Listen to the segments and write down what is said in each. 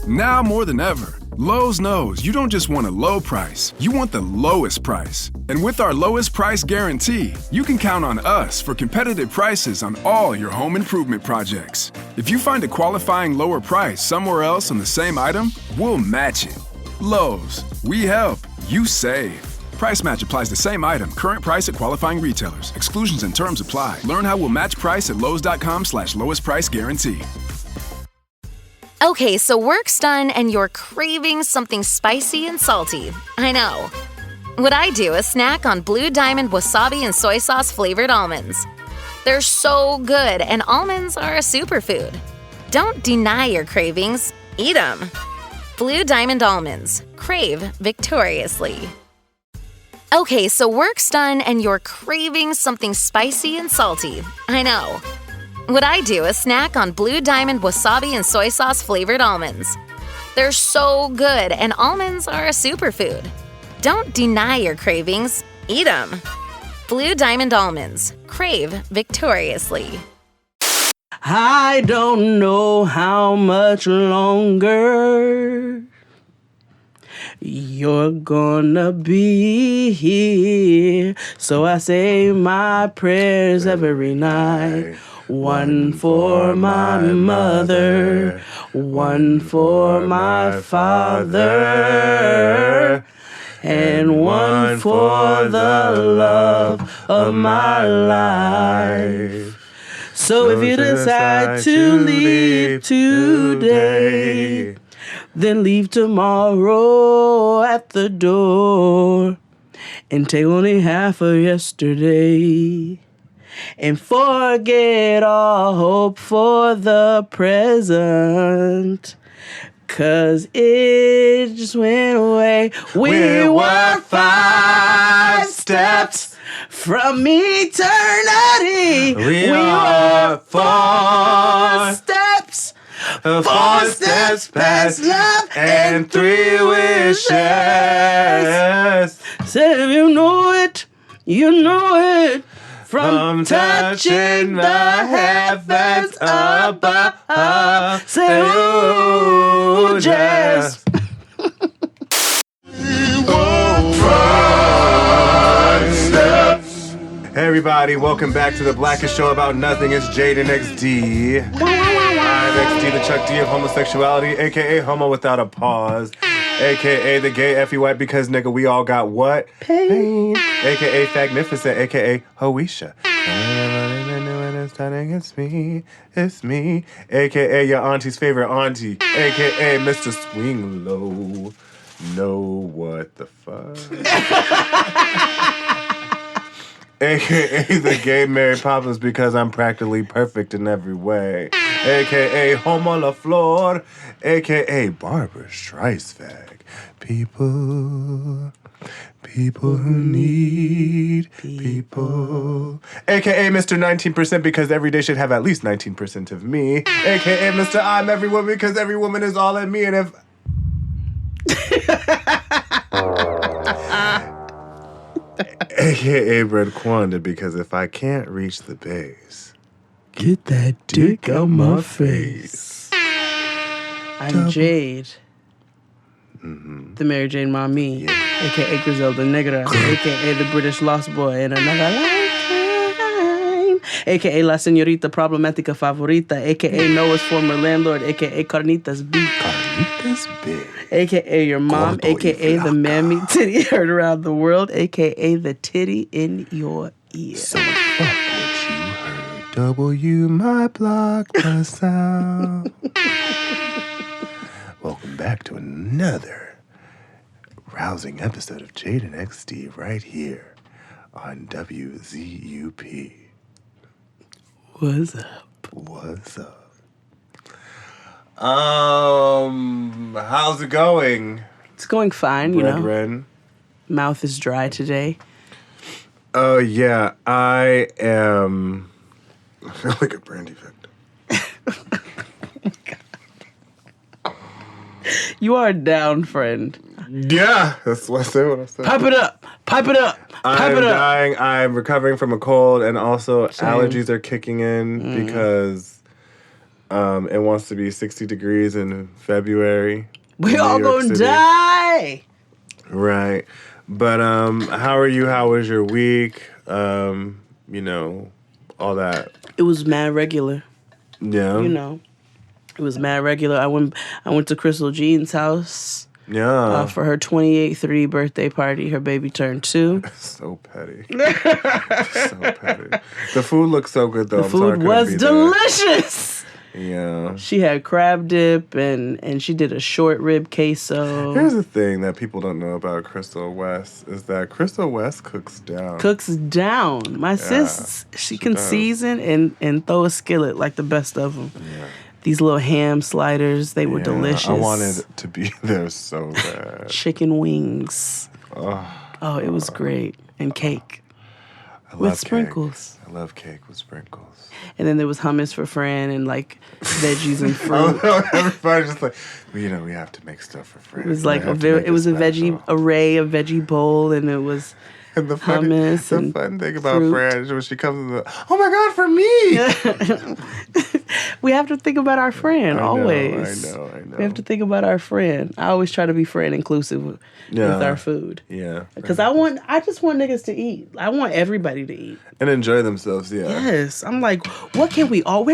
Now more than ever, Lowe's knows you don't just want a low price, you want the lowest price. And with our lowest price guarantee, you can count on us for competitive prices on all your home improvement projects. If you find a qualifying lower price somewhere else on the same item, we'll match it. Lowe's, we help, you save. Price match applies to same item. Current price at qualifying retailers. Exclusions and terms apply. Learn how we'll match price at lowes.com/lowest price guarantee. Okay, so work's done and you're craving something spicy and salty. I know. What I do is snack on Blue Diamond wasabi and soy sauce flavored almonds. They're so good, and almonds are a superfood. Don't deny your cravings. Eat them. Blue Diamond almonds. Crave victoriously. Okay, so work's done and you're craving something spicy and salty. I know. What I do is snack on Blue Diamond wasabi and soy sauce flavored almonds. They're so good, and almonds are a superfood. Don't deny your cravings. Eat them. Blue Diamond almonds. Crave victoriously. I don't know how much longer you're gonna be here, so I say my prayers every night. One for my mother, one for my father, and one for the love of my life. So if you decide to leave today, then leave tomorrow at the door, and take only half of yesterday, and forget all hope for the present, 'cause it just went away. We were 5 steps from eternity. We were 4 steps. 4 steps past love and 3 wishes. Say if you know it, you know it. From touching the heavens above. Say, ooh, just. Hey everybody, welcome back to the blackest show about nothing. It's Jaden XD. I'm XD, the Chuck D of homosexuality, aka homo without a pause, aka the gay effie white because nigga we all got what? Pain. Aka Fagnificent, aka Hoisha. It's me, aka your auntie's favorite auntie, aka Mr. Swing Low. Know what the fuck? AKA the gay Mary Poppins because I'm practically perfect in every way. AKA Homo La Flor. AKA Barbara Streisand. People who need people. AKA Mr. 19% because every day should have at least 19% of me. AKA Mr. I'm every woman because every woman is all in me, and if... AKA Red Quanda because if I can't reach the base, get that dick out my face. I'm Jade. Mm-hmm. The Mary Jane Mommy, a.k.a. Griselda Negra, a.k.a. the British Lost Boy in another lifetime, a.k.a. La Señorita Problematica Favorita, a.k.a. Noah's former landlord, a.k.a. Carnitas B. Carnitas B. A.k.a. your mom, a.k.a. the mammy titty heard around the world, a.k.a. the titty in your ear. So fuck what you heard. W, my block, the sound. Welcome back to another rousing episode of Jaden XD right here on WZUP. What's up? What's up? How's it going? It's going fine, you know. Brethren? Mouth is dry today. Oh, yeah. I am... I feel like a brandy victim. You are down, friend. Yeah, that's what I said. Pipe it up. Pipe it up. Pipe I'm it up. dying. I'm recovering from a cold, and also Same. allergies are kicking in because It wants to be 60 degrees in February. We in New all York gonna City. die. Right. But how are you? How was your week? All that. It was mad regular. Yeah. It was mad regular. I went to Crystal Jean's house Yeah. for her 28th birthday party. Her baby turned 2. So petty. So petty. The food looks so good though. The food was delicious. Yeah. She had crab dip and she did a short rib queso. Here's the thing that people don't know about Crystal West is that Crystal West cooks down. Cooks down. My sis, she can does. season and throw a skillet like the best of them. Yeah. These little ham sliders, they were delicious. I wanted to be there so bad. Chicken wings. Oh, it was great. And cake. I love With sprinkles. Cake. I love cake with sprinkles. And then there was hummus for Fran and like veggies and fruit. Everybody's just like, we have to make stuff for Fran. It was like a veggie array, a veggie bowl, and it was and the hummus. The fun thing about fruit. Fran is when she comes in oh my God, for me! We have to think about our friend always. I know. We have to think about our friend. I always try to be friend inclusive with our food. Yeah. Because I just want niggas to eat. I want everybody to eat. And enjoy themselves, yeah. Yes. I'm like, where can we all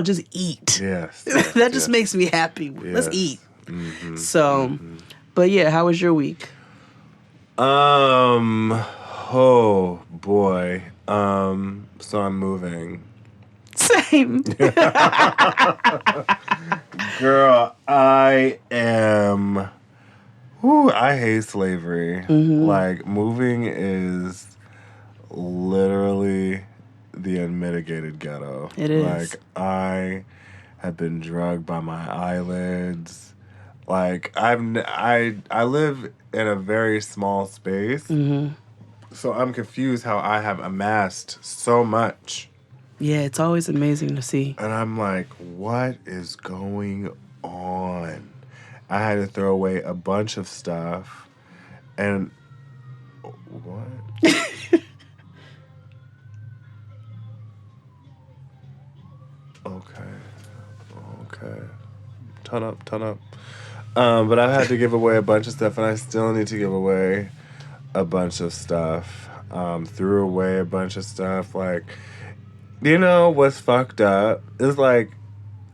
just eat? Yes. That just makes me happy. Let's eat. Mm-hmm, So, but yeah, how was your week? Oh boy. So I'm moving. Same. Girl, I am. I hate slavery. Mm-hmm. Like, moving is literally the unmitigated ghetto. It is. Like, I have been drugged by my eyelids. Like, I live in a very small space. Mm-hmm. So I'm confused how I have amassed so much. Yeah, it's always amazing to see. And I'm like, what is going on? I had to throw away a bunch of stuff. And what? Okay. Ton up. But I've had to give away a bunch of stuff, and I still need to give away a bunch of stuff. Threw away a bunch of stuff. Like, you know what's fucked up? It's like,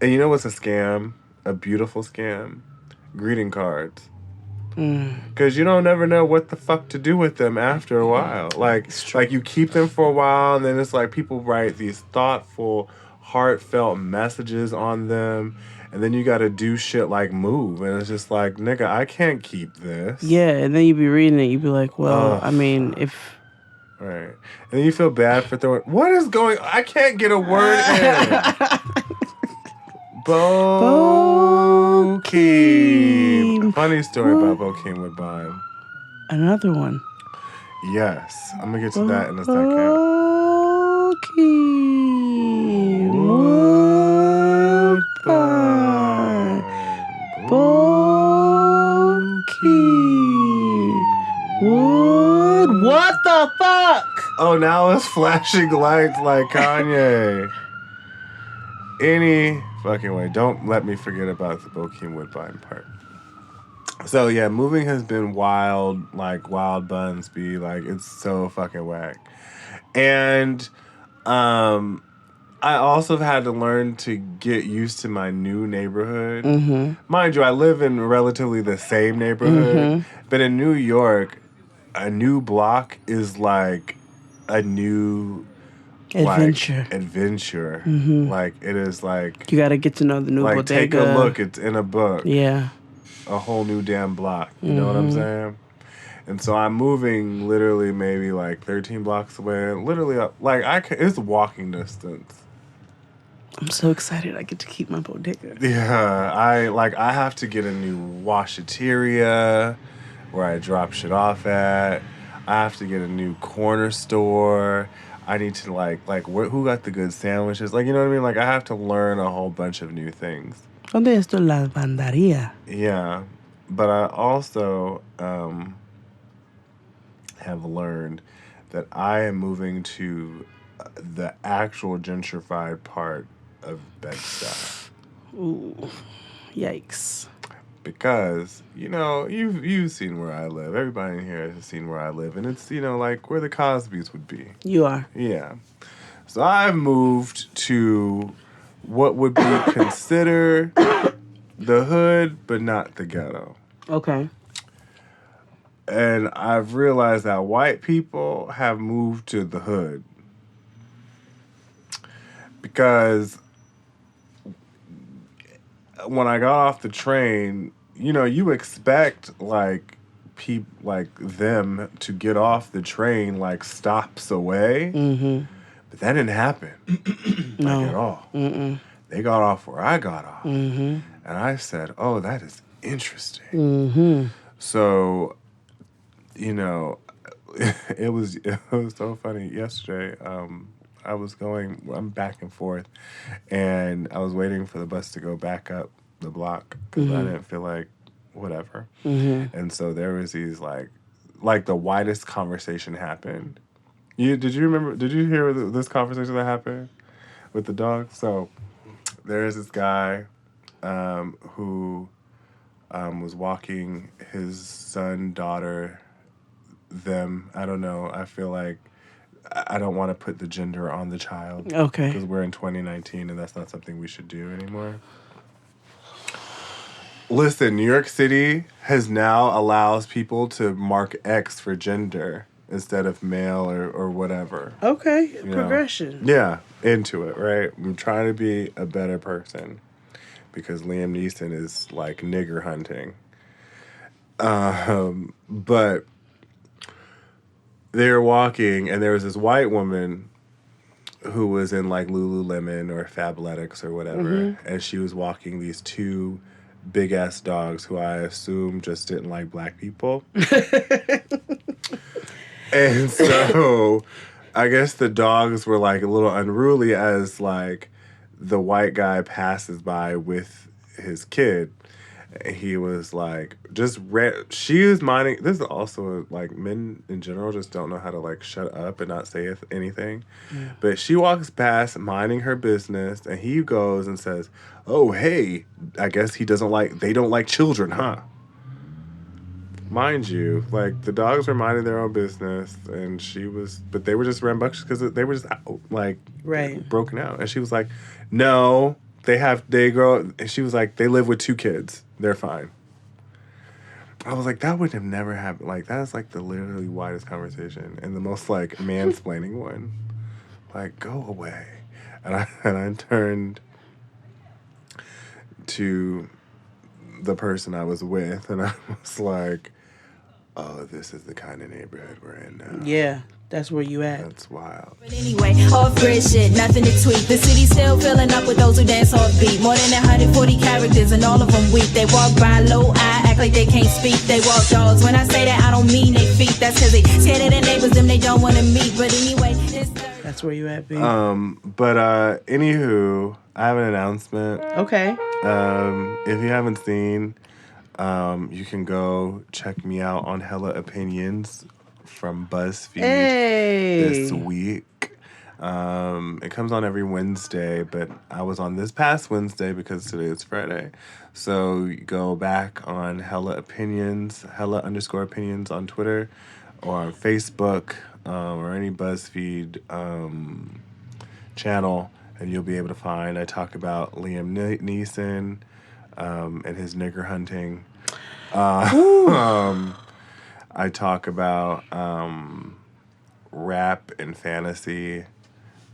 and you know what's a scam? A beautiful scam? Greeting cards. Because you don't never know what the fuck to do with them after a while. Like you keep them for a while, and then it's like people write these thoughtful, heartfelt messages on them, and then you got to do shit like move, and it's just like, nigga, I can't keep this. Yeah, and then you be reading it, you be like, well, I mean, if... Right. And then you feel bad for throwing... What is going... I can't get a word in. Bokeem. Funny story about Bokeem Woodbine. Another one. Yes. I'm going to get to that in a second. Bokeem Woodbine. Bokeem Wood. What the fuck? Oh, now it's flashing lights like Kanye. Any fucking way. Don't let me forget about the Bokeem Woodbine part. So, yeah, moving has been wild, like wild buns be. Like, it's so fucking whack. And I also have had to learn to get used to my new neighborhood. Mm-hmm. Mind you, I live in relatively the same neighborhood. But in New York, a new block is like a new... Adventure. Like, it is like... You got to get to know the new bodega. Take a look. It's in a book. Yeah. A whole new damn block. You know what I'm saying? And so I'm moving literally maybe like 13 blocks away. Literally, it's walking distance. I'm so excited I get to keep my bodega. Yeah. I have to get a new washateria where I drop shit off at. I have to get a new corner store. I need to who got the good sandwiches? Like, you know what I mean? Like, I have to learn a whole bunch of new things. ¿Dónde está la bandaría? Yeah, but I also have learned that I am moving to the actual gentrified part of Bed-Stuy. Ooh, yikes. Because, you've seen where I live. Everybody in here has seen where I live. And it's, like where the Cosbys would be. You are. Yeah. So I've moved to what would be considered the hood, but not the ghetto. Okay. And I've realized that white people have moved to the hood. Because when I got off the train, you expect like them to get off the train like stops away. Mm-hmm. But that didn't happen. No. Like at all. Mm-mm. They got off where I got off. Mm-hmm. And I said, oh, that is interesting. Mm-hmm. So, it was so funny. Yesterday, I'm back and forth, and I was waiting for the bus to go back up the block because I didn't feel like whatever. Mm-hmm. And so there was these like the widest conversation happened. Did you hear this conversation that happened with the dog? So there is this guy who was walking his son, daughter, them. I don't know. I feel like I don't want to put the gender on the child. Okay. Because we're in 2019 and that's not something we should do anymore. Listen, New York City has now allows people to mark X for gender instead of male or whatever. Okay. Progression. Yeah, into it, right? I'm trying to be a better person because Liam Neeson is like nigger hunting. But they were walking and there was this white woman who was in like Lululemon or Fabletics or whatever. And she was walking these two big ass dogs who I assume just didn't like black people. And so I guess the dogs were like a little unruly as like the white guy passes by with his kid. He was like, she was minding. This is also like men in general just don't know how to like shut up and not say anything. Yeah. But she walks past minding her business and he goes and says, oh, hey, I guess they don't like children, huh? Mind you, like the dogs were minding their own business and but they were just rambunctious because they were just like broken out. And she was like, no, they grow. And she was like, they live with 2 kids. They're fine. I was like, that would have never happened. Like, that is like the literally widest conversation and the most like mansplaining one. Like, go away. And I turned to the person I was with and I was like, oh, this is the kind of neighborhood we're in now. Yeah. That's where you at. That's wild. But anyway, off-grid shit, nothing to tweak. The city's still filling up with those who dance off beat. More than 140 characters and all of them weak. They walk by low eye, act like they can't speak. They walk dogs. When I say that, I don't mean they feet. That's cause they scared of their neighbors, them they don't want to meet. But anyway, that's where you at, B. But anywho, I have an announcement. Okay. If you haven't seen, you can go check me out on Hella Opinions from BuzzFeed this week. It comes on every Wednesday, but I was on this past Wednesday because today is Friday. So you go back on Hella Opinions, Hella_opinions on Twitter or on Facebook or any BuzzFeed channel, and you'll be able to find. I talk about Liam Neeson and his nigger hunting. I talk about rap and fantasy,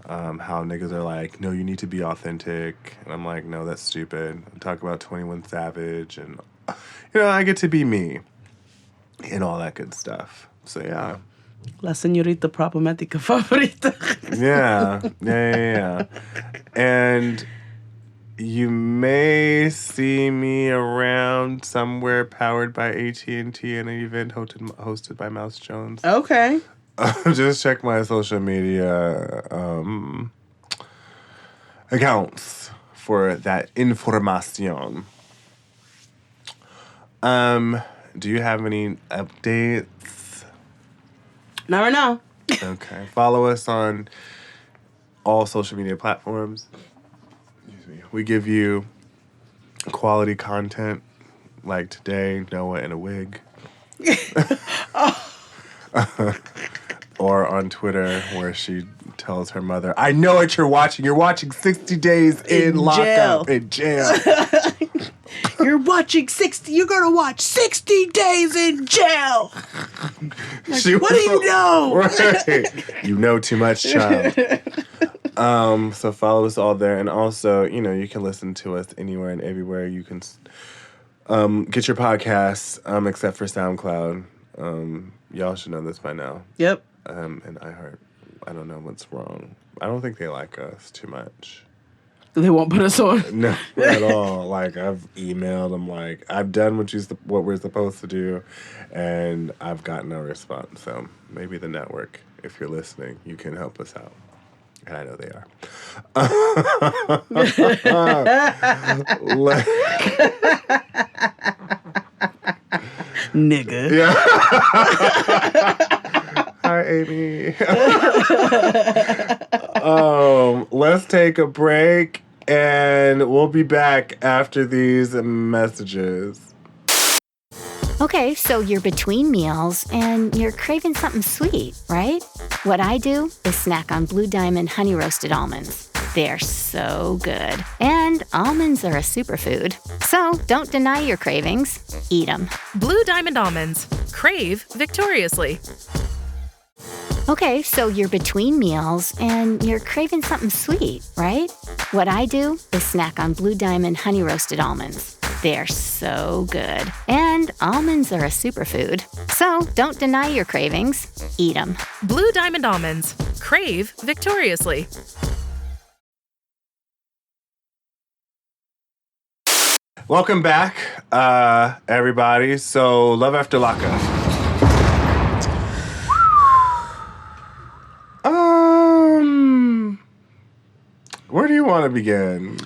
how niggas are like, no, you need to be authentic. And I'm like, no, that's stupid. I talk about 21 Savage and, I get to be me and all that good stuff. So, yeah. La señorita problemática favorita. Yeah. And you may see me around somewhere powered by AT&T in an event hosted by Mouse Jones. Okay. Just check my social media accounts for that information. Do you have any updates? Not right now. Okay. Follow us on all social media platforms. We give you quality content, like today, Noah in a wig. Or on Twitter, where she tells her mother, I know what you're watching. You're watching 60 Days in Lockup. In jail. You're going to watch 60 Days in Jail. Like, what do you know? Right. You know too much, child. So follow us all there. And also, you can listen to us anywhere and everywhere. You can get your podcasts, except for SoundCloud. Y'all should know this by now. Yep. And iHeart. I don't know what's wrong. I don't think they like us too much. They won't put us on. No, at all. Like, I've emailed them, like, I've done what we're supposed to do, and I've got no response. So maybe the network, if you're listening, you can help us out. And I know they are. Nigga. Yeah. Hi, Amy. Let's take a break, and we'll be back after these messages. Okay, so you're between meals and you're craving something sweet, right? What I do is snack on Blue Diamond honey roasted almonds. They're so good. And almonds are a superfood. So don't deny your cravings. Eat them. Blue Diamond almonds. Crave victoriously. Okay, so you're between meals and you're craving something sweet, right? What I do is snack on Blue Diamond honey roasted almonds. They're so good. And almonds are a superfood. So don't deny your cravings. Eat them. Blue Diamond almonds. Crave victoriously. Welcome back, everybody. So, Love After Lockup. Where do you want to begin?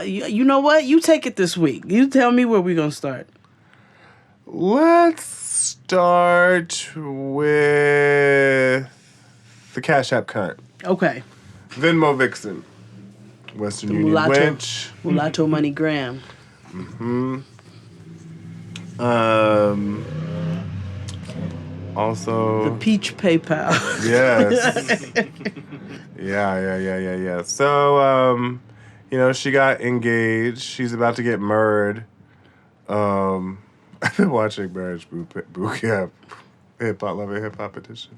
You know what? You take it this week. You tell me where we're going to start. Let's start with the Cash App cunt. Okay. Venmo Vixen. Western The Union Wench. Mulatto Money Graham. Mm-hmm. Also... The Peach PayPal. Yes. Yeah. So, she got engaged. She's about to get married. I've been watching Marriage Boot Camp. Love and Hip Hop Edition.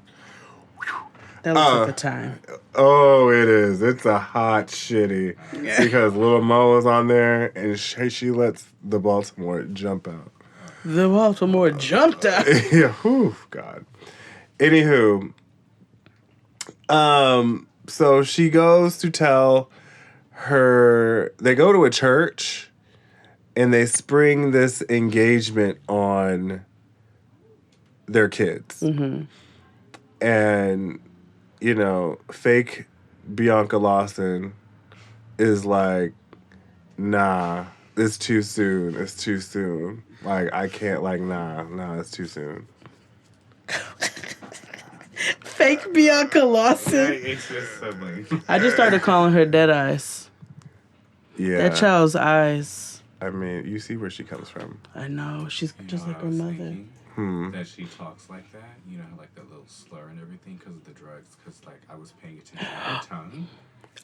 That looks like a time. Oh, it is. It's a hot shitty. Yeah. Because Lil Mo is on there, and she lets the Baltimore jump out. The Baltimore jumped out? Yeah, whew, God. Anywho, so she goes to tell they go to a church, and they spring this engagement on their kids. Mm-hmm. And, fake Bianca Lawson is like, nah, it's too soon. It's too soon. Like, I can't, nah, it's too soon. Fake Bianca Lawson. It's just so late. I just started calling her Dead Eyes. Yeah. That child's eyes. I mean, you see where she comes from. I know. She's just like her mother. That she talks like that, like that little slur and everything because of the drugs. Because I was paying attention to her tongue.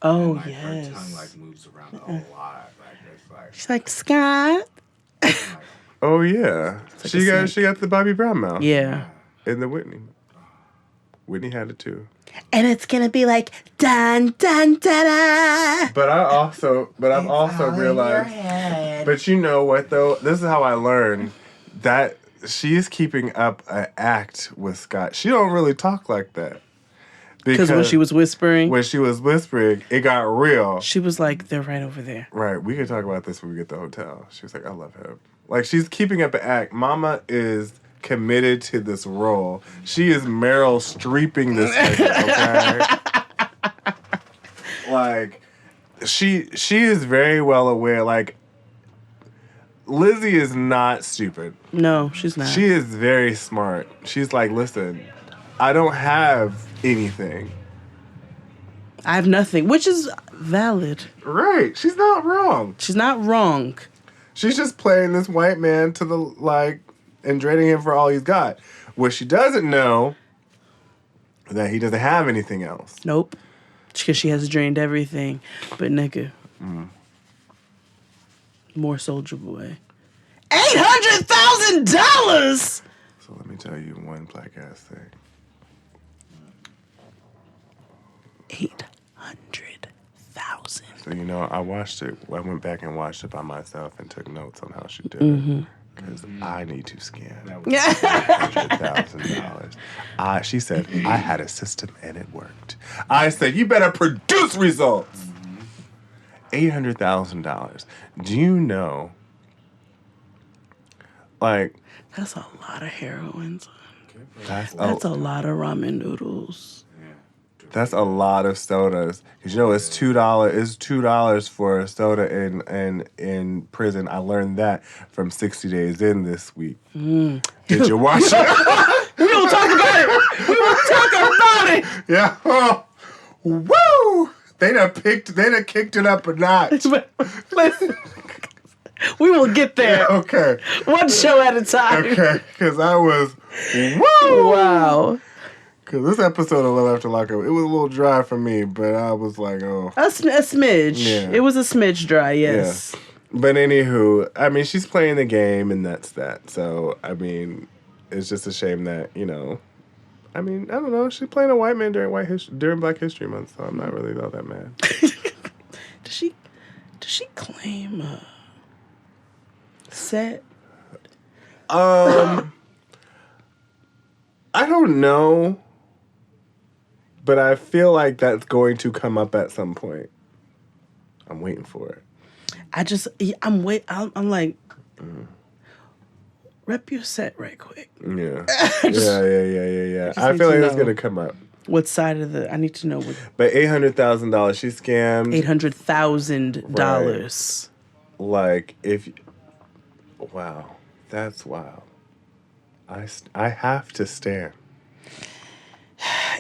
Oh, and, yes. Her tongue moves around a lot. It's she's like Scott. Oh yeah, like she got the Bobby Brown mouth. Yeah, and the Whitney. Whitney had it too. And it's gonna be like dun dun da da. But I've also realized. But you know what though? This is how I learned that. She's keeping up an act with Scott. She don't really talk like that. Because when she was whispering, it got real. She was like, they're right over there. Right. We can talk about this when we get to the hotel. She was like, I love him. Like, she's keeping up an act. Mama is committed to this role. She is Meryl Streeping this nigga, okay? Like, she is very well aware, like, Lizzie is not stupid. No, she's not. She is very smart. She's like, listen, I don't have anything. I have nothing, which is valid. Right. She's not wrong. She's not wrong. She's just playing this white man to the, like, and draining him for all he's got. What she doesn't know is that he doesn't have anything else. Nope. Because she has drained everything. But nigga. More Soldier Boy. $800,000! So let me tell you one black ass thing. 800,000. So, you know, I watched it. I went back and watched it by myself and took notes on how she did it. Because I need to scam $800,000. She said, I had a system and it worked. I said, you better produce results. $800,000. Do you know, like... That's a lot of heroin. That's a lot of ramen noodles. That's a lot of sodas. Cause you know it's $2. It's $2 for a soda in prison. I learned that from 60 Days In this week. Did you watch it? We don't talk about it. We don't talk about it. Yeah. Oh. Woo! They done kicked it up a notch. Listen, we will get there. Okay. One show at a time. Okay. Because I was woo. Wow. Because this episode of Love After Lockup, it was a little dry for me, but I was like, oh. A smidge. Yeah. It was a smidge dry, yes. Yeah. But anywho, I mean, she's playing the game, and that's that. So, I mean, it's just a shame that, you know, I mean, I don't know. She's playing a white man during Black History Month, so I'm not really all that mad. Does she claim set? I don't know. But I feel like that's going to come up at some point. I'm waiting for it. I'm like, rep your set right quick. Yeah. Yeah. I feel like it's going to come up. What side of I need to know what. But $800,000, she scammed. $800,000. Like, wow, that's wild. I have to stand.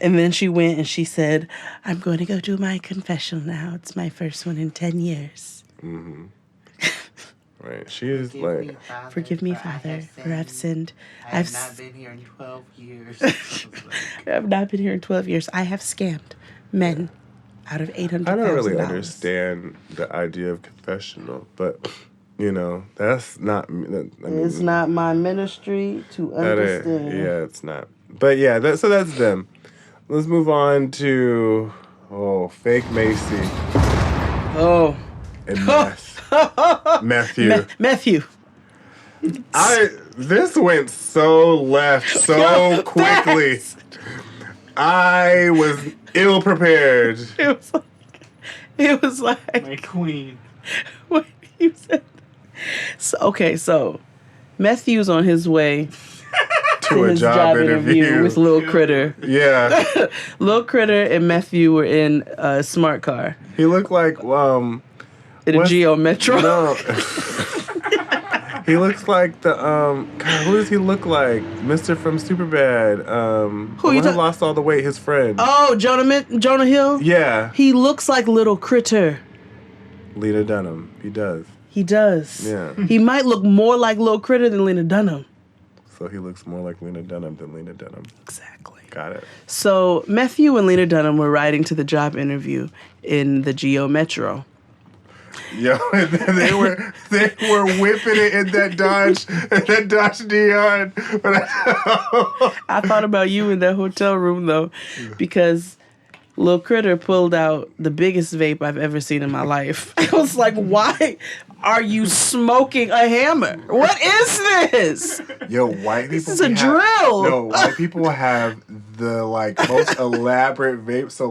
And then she went and she said, I'm going to go do my confessional now. It's my first one in 10 years. Mm-hmm. Right. She is like... Forgive me, Father, for I've sinned. I have not been here in 12 years. I've not been here in 12 years. I have scammed men out of $800,000. I don't really understand the idea of confessional, but... You know, that's not... it's not my ministry to understand. Yeah, it's not. But yeah, so that's them. Let's move on to... Fake Macy. Oh. And Matthew. Matthew. This went so left so quickly. I was ill prepared. It was like... My queen. What you said... So Matthew's on his way to a job interview with Lil Critter. Yeah. Lil Critter and Matthew were in a smart car. He looked like in a Geo Metro. No. He looks like the God, who does he look like? Mr. from Superbad. Who lost all the weight, his friend. Oh, Jonah Hill? Yeah. He looks like Little Critter. Lena Dunham. He does. He does. Yeah. He might look more like Lil Critter than Lena Dunham. So he looks more like Lena Dunham than Lena Dunham. Exactly. Got it. So Matthew and Lena Dunham were riding to the job interview in the Geo Metro. Yo, they were whipping it in that Dodge Neon. I thought about you in that hotel room though, because Lil Critter pulled out the biggest vape I've ever seen in my life. I was like, why are you smoking a hammer? What is this? Yo, white people. This is a drill. No, white people have the most elaborate vape. So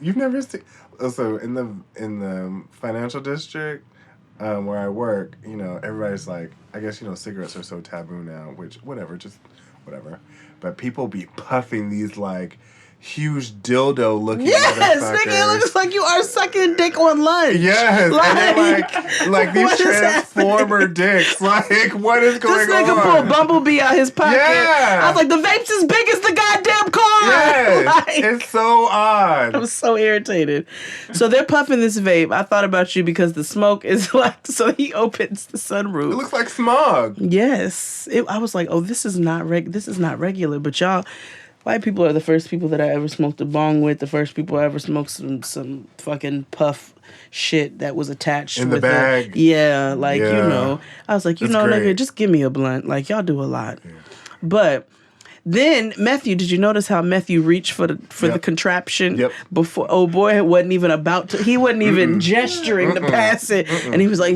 you've never seen. So in the financial district where I work, you know, everybody's like, I guess, you know, cigarettes are so taboo now, which whatever. But people be puffing these huge dildo looking Yes, motherfuckers. nigga, it looks like you are sucking dick on lunch. Yes, and like these what is transformer dicks. Like, what is going This on? nigga pulled Bumblebee out his pocket. Yeah. I was like, the vape's as big as the goddamn car. Yes, Like, it's so odd. I was so irritated. So they're puffing this vape. I thought about you because the smoke is like, so he opens the sunroof. It looks like smog. Yes. I was like, oh, this is not regular. But y'all, white people are the first people that I ever smoked a bong with. The first people I ever smoked some fucking puff shit that was attached in the with bag. it. Yeah, like you know. I was like, That's nigga, great. just give me a blunt. Like y'all do a lot. Yeah. But then Matthew, did you notice how Matthew reached for the contraption before? Oh boy, wasn't even about to. He wasn't even gesturing to pass it, and he was like,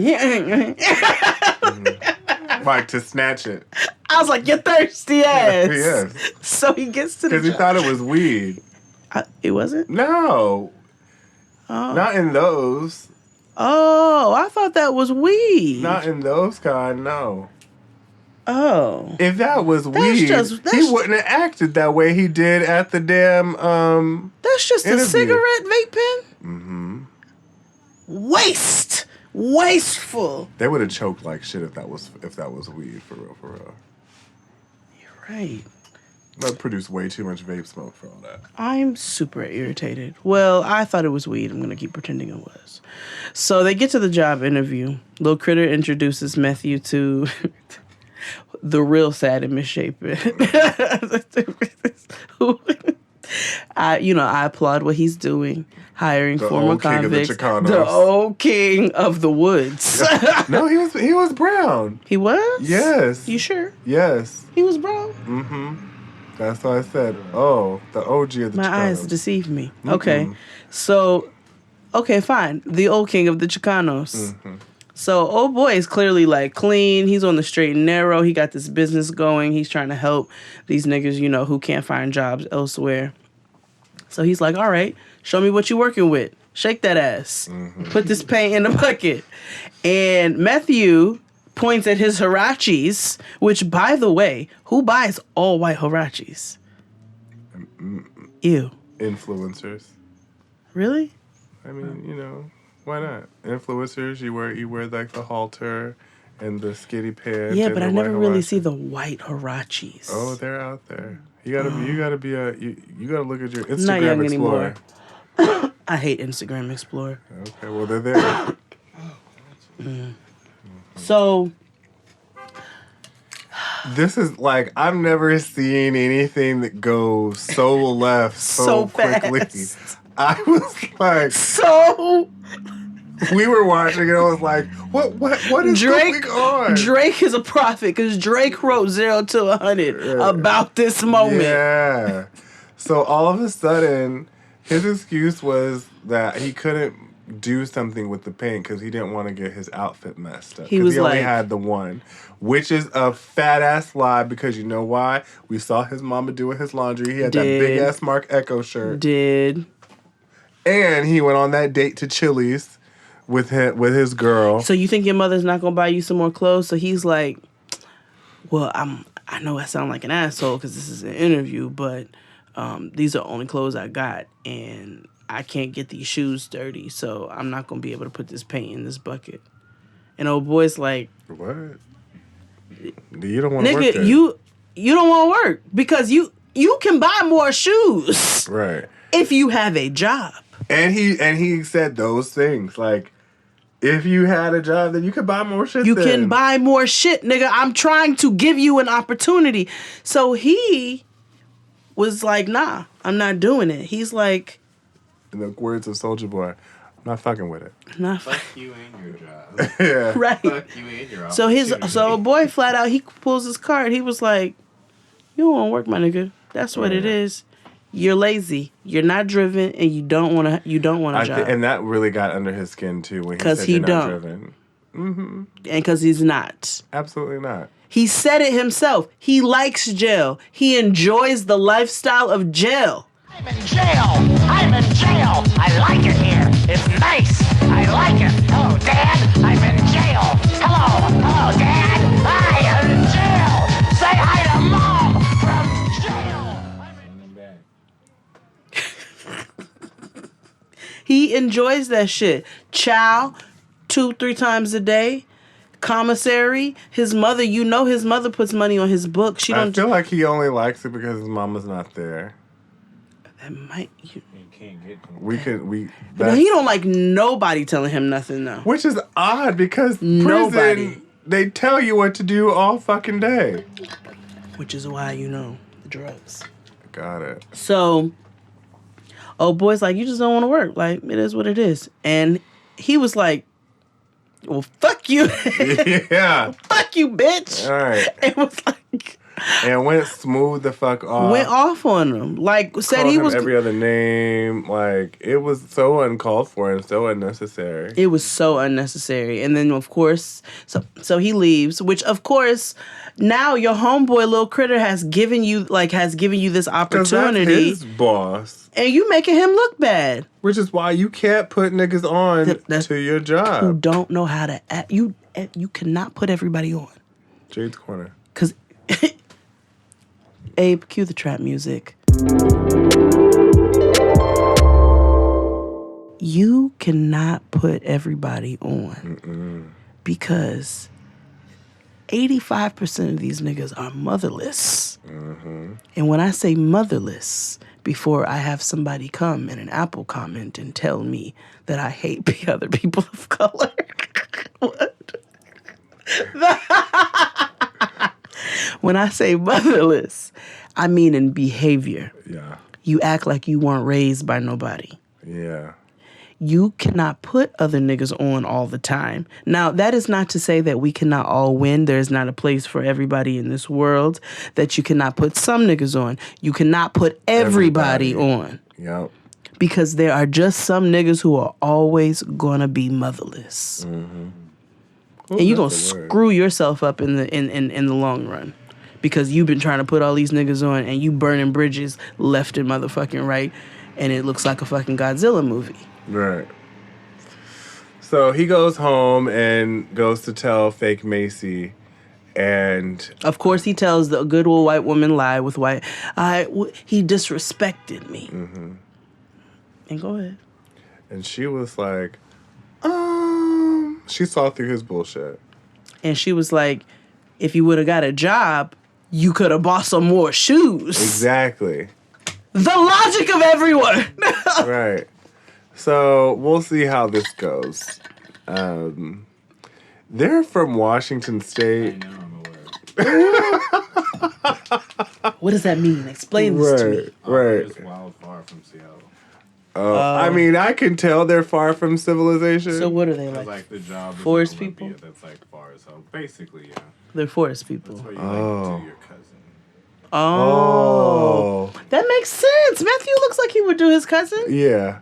like to snatch it. I was like, you thirsty ass. Yes. So he gets to the because he thought it was weed. It wasn't? No. Oh. Not in those. Oh, I thought that was weed. Not in those kind, no. Oh. If that was weed, he wouldn't have acted that way he did at the damn That's just interview. a cigarette vape pen? Mm-hmm. Wasteful. They would have choked like shit if that was weed, for real. You're right. That produced way too much vape smoke for all that. I'm super irritated. Well, I thought it was weed. I'm going to keep pretending it was. So they get to the job interview. Lil Critter introduces Matthew to the real sad and misshapen. I applaud what he's doing. Hiring former convicts. The old king of the woods. No, he was brown. He was? Yes. You sure? Yes. He was brown? Mm-hmm. That's why I said, oh, the OG of the Chicanos. My eyes deceived me. Mm-hmm. Okay. So, okay, fine. The old king of the Chicanos. Mm-hmm. So, old boy is clearly like clean. He's on the straight and narrow. He got this business going. He's trying to help these niggas, who can't find jobs elsewhere. So he's like, all right, show me what you're working with. Shake that ass. Mm-hmm. Put this paint in the bucket. And Matthew points at his Hirachis, which, by the way, who buys all white Hirachis? Ew. Influencers. Really? I mean, why not? Influencers, you wear like the halter and the skinny pants. Yeah, but I never really see the white Hirachis. Oh, they're out there. You gotta look at your Instagram Not young Explorer. Anymore. I hate Instagram Explorer. Okay, well they're there. So this is like I've never seen anything that goes so left so quickly. Fast. I was like so. We were watching it. I was like, "What is going on?" Drake is a prophet because Drake wrote 0 to 100 about this moment. Yeah. So all of a sudden, his excuse was that he couldn't do something with the paint because he didn't want to get his outfit messed up. He only had the one, which is a fat ass lie because you know why? We saw his mama doing his laundry. He had that big ass Mark Echo shirt. And he went on that date to Chili's with his girl. So you think your mother's not gonna buy you some more clothes? So he's like, well, I know I sound like an asshole because this is an interview, but these are the only clothes I got, and I can't get these shoes dirty, so I'm not gonna be able to put this paint in this bucket. And old boy's like, what? You don't want to work there. Nigga, you don't want to work because you can buy more shoes, right? If you have a job. And he said those things like, if you had a job, then you could buy more shit. You can buy more shit, nigga. I'm trying to give you an opportunity. So he was like, nah, I'm not doing it. He's like, in the words of Soulja Boy, I'm not fucking with it. Fuck you and your job. Yeah. Right. Fuck you and your opportunity. So a boy flat out, he pulls his card. He was like, you don't want to work, my nigga. That's what it is. You're lazy. You're not driven, and you don't want a job. And that really got under his skin too when he said you're not driven. Mm-hmm. And because he's not. Absolutely not. He said it himself. He likes jail. He enjoys the lifestyle of jail. I'm in jail. I like it here. It's nice. I like it. Hello, Dad. I'm in jail. Hello, Dad. I am in jail. Say hi to Mom from jail. enjoys that shit. Chow, 2-3 times a day. Commissary, his mother, his mother puts money on his book. I feel like he only likes it because his mama's not there. That might... You can't get No, he don't like nobody telling him nothing, though. Which is odd because Nobody. prison, they tell you what to do all fucking day. Which is why, the drugs. Got it. So, boy's like, you just don't want to work. Like, it is what it is. And he was like, well, fuck you. Yeah. Fuck you, bitch. All right. It was like... And went smooth the fuck off. Went off on him. Like, said Called he him was... every other name. Like, it was so uncalled for and so unnecessary. It was so unnecessary. And then, of course, so he leaves, which, of course, now your homeboy, Lil Critter, has given you this opportunity. That's his boss. And you making him look bad. Which is why you can't put niggas on to your job. Who don't know how to act. You cannot put everybody on. Jade's Corner. Because... Abe, cue the trap music. You cannot put everybody on because 85% of these niggas are motherless. Mm-hmm. And when I say motherless, before I have somebody come in an Apple comment and tell me that I hate the other people of color. What? When I say motherless, I mean in behavior. Yeah. You act like you weren't raised by nobody. Yeah. You cannot put other niggas on all the time. Now, that is not to say that we cannot all win. There is not a place for everybody in this world that you cannot put some niggas on. You cannot put everybody on. Yep. Because there are just some niggas who are always gonna be motherless. Mm-hmm. And you're gonna screw yourself up in the long run. Because you've been trying to put all these niggas on and you burning bridges left and motherfucking right, and it looks like a fucking Godzilla movie. Right. So he goes home and goes to tell fake Macy, and of course he tells the good old white woman lie with he disrespected me. Mm-hmm. And go ahead. And she was like, she saw through his bullshit. And she was like, if you would have got a job, you could have bought some more shoes. Exactly. The logic of everyone. Right. So we'll see how this goes. They're from Washington State. I know, I'm aware. What does that mean? Explain this to me. Right. It's wild far from Seattle. I mean, I can tell they're far from civilization. So what are they Like like? the job is forest in Olympia, people? that's like far as hell. Basically, yeah. They're forest people. That's where you like do your cousin. Oh. That makes sense. Matthew looks like he would do his cousin. Yeah.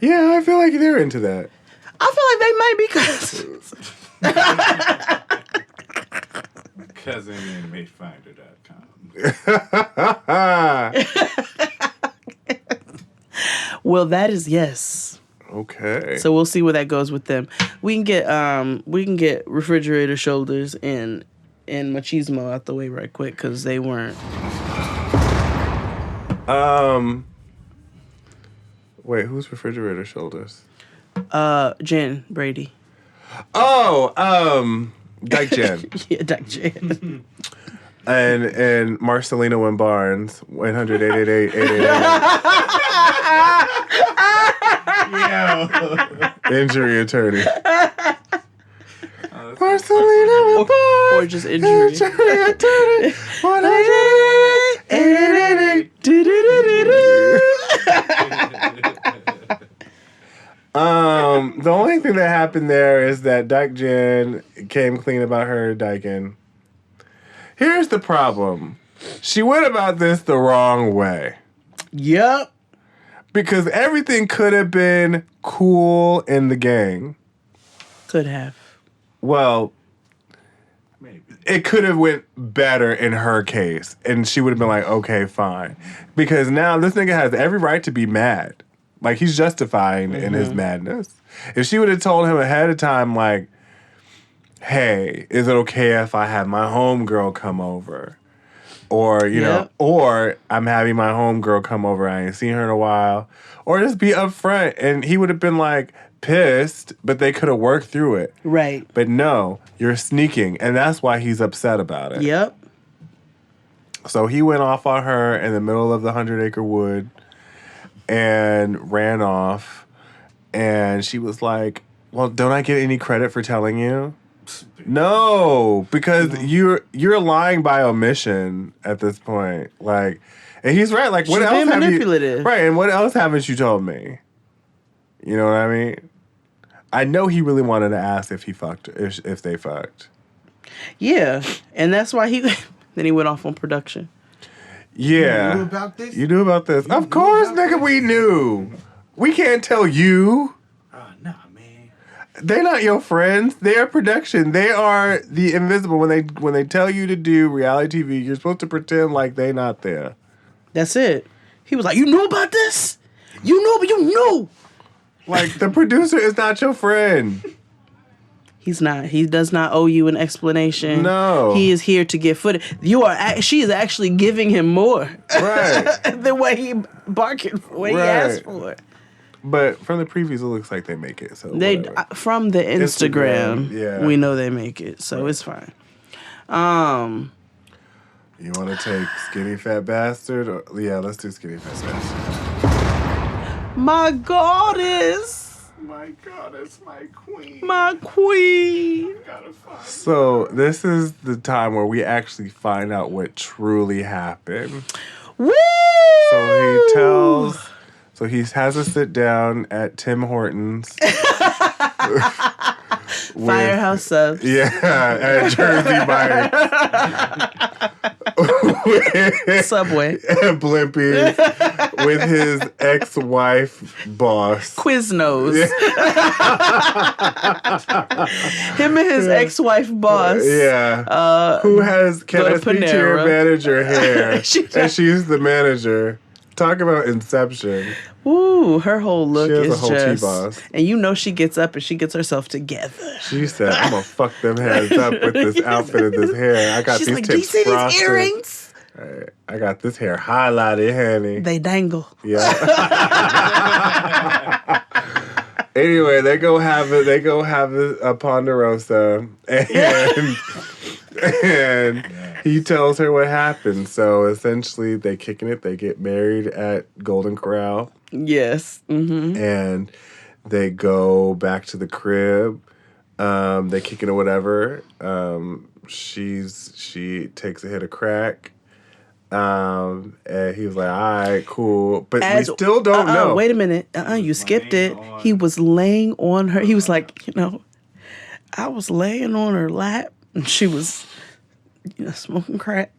Yeah, I feel like they're into that. I feel like they might be cousins. Cousin and matefinder.com. Well, that is yes. Okay. So we'll see where that goes with them. We can get refrigerator shoulders and machismo out the way right quick because they weren't. Wait, who's refrigerator shoulders? Jen Brady. Oh, Dyke Jen. Yeah, Dyke Jen. and Marcelino and Barnes, 100-888-888. Yeah. Injury attorney. Marcelino and Barnes. Or just injury. Injury attorney. 100-888-888. The only thing that happened there is that Dyke Jen came clean about her dyking. Here's the problem. She went about this the wrong way. Yep. Because everything could have been cool in the gang. Could have. Well, Maybe. it could have went better in her case. And she would have been like, okay, fine. Because now this nigga has every right to be mad. Like, he's justifying in his madness. If she would have told him ahead of time, like, hey, is it okay if I have my homegirl come over? Or, you know, or I'm having my homegirl come over. I ain't seen her in a while. Or just be upfront. And he would have been like pissed, but they could have worked through it. Right. But no, you're sneaking. And that's why he's upset about it. Yep. So he went off on her in the middle of the 100-acre wood and ran off. And she was like, well, don't I get any credit for telling you? No, because you're lying by omission at this point. Like, and he's right. Like, what She's else being have manipulative. you? Right, and what else haven't you told me? You know what I mean? I know he really wanted to ask if he fucked, if they fucked. Yeah, and that's why he then he went off on production. Yeah, You knew about this? You knew about this? Of course, nigga, we knew. We can't tell you. Nah, man. They're not your friends. They are production. They are the invisible. When they tell you to do reality TV, you're supposed to pretend like they not there. That's it. He was like, "You knew about this? You knew, but you knew." Like, the producer is not your friend. He's not. He does not owe you an explanation. No. He is here to get footage. She is actually giving him more. Right. than what he bargained for, what he asked for. But from the previews, it looks like they make it. So They whatever. from the Instagram, yeah. we know they make it, so it's fine. You want to take Skinny Fat Bastard? Or, yeah, let's do Skinny Fat Bastard. My goddess. My goddess, my queen. My queen. So this is the time where we actually find out what truly happened. Woo! So he has a sit down at Tim Hortons. Firehouse subs. Yeah, at Jersey Mike's. Subway. Blimpies with his ex-wife boss. Quiznos. Him and his ex-wife boss. Yeah. Who has, can I speak to your Panera. manager hair? And she's the manager. Talk about Inception. Ooh, her whole look She has is a whole just... T-boss. And you know she gets up and she gets herself together. She said, I'm going to fuck them heads up with this outfit and this hair. I got She's these like, tips do you see frosted. these earrings? I got this hair highlighted, honey. They dangle. Yeah. Anyway, they go have a Ponderosa, and he tells her what happened. So essentially, they kicking it. They get married at Golden Corral. Yes. Mm-hmm. And they go back to the crib. They kicking it, whatever. She takes a hit of crack. And he was like, all right, cool. But we still don't know. Wait a minute. You skipped it. He was laying on her. He was like, I was laying on her lap and she was, smoking crack.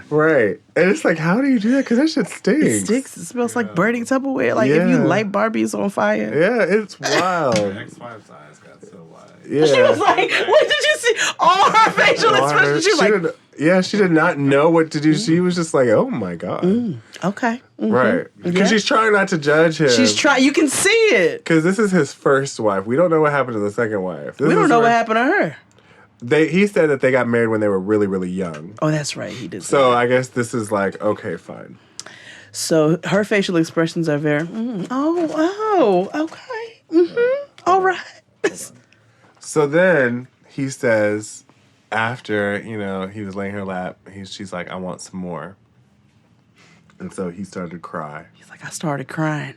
Right. And it's like, how do you do that? Because that shit stinks. It stinks. It smells like burning Tupperware. Like if you light Barbies on fire. Yeah, it's wild. My ex-wife's eyes got so wide. Yeah. She was like, what did you see? All her facial expressions. She was like, she did not know what to do. She was just like, oh my God. okay. Mm-hmm. Right. Because she's trying not to judge him. She's trying. You can see it. Because this is his first wife. We don't know what happened to the second wife. We don't know what happened to her. He said that they got married when they were really, really young. Oh, that's right. He did say So that. I guess this is like, okay, fine. So her facial expressions are very, okay. Mm-hmm. All right. So then he says, after, he was laying her lap, she's like, I want some more. And so he started to cry. He's like, I started crying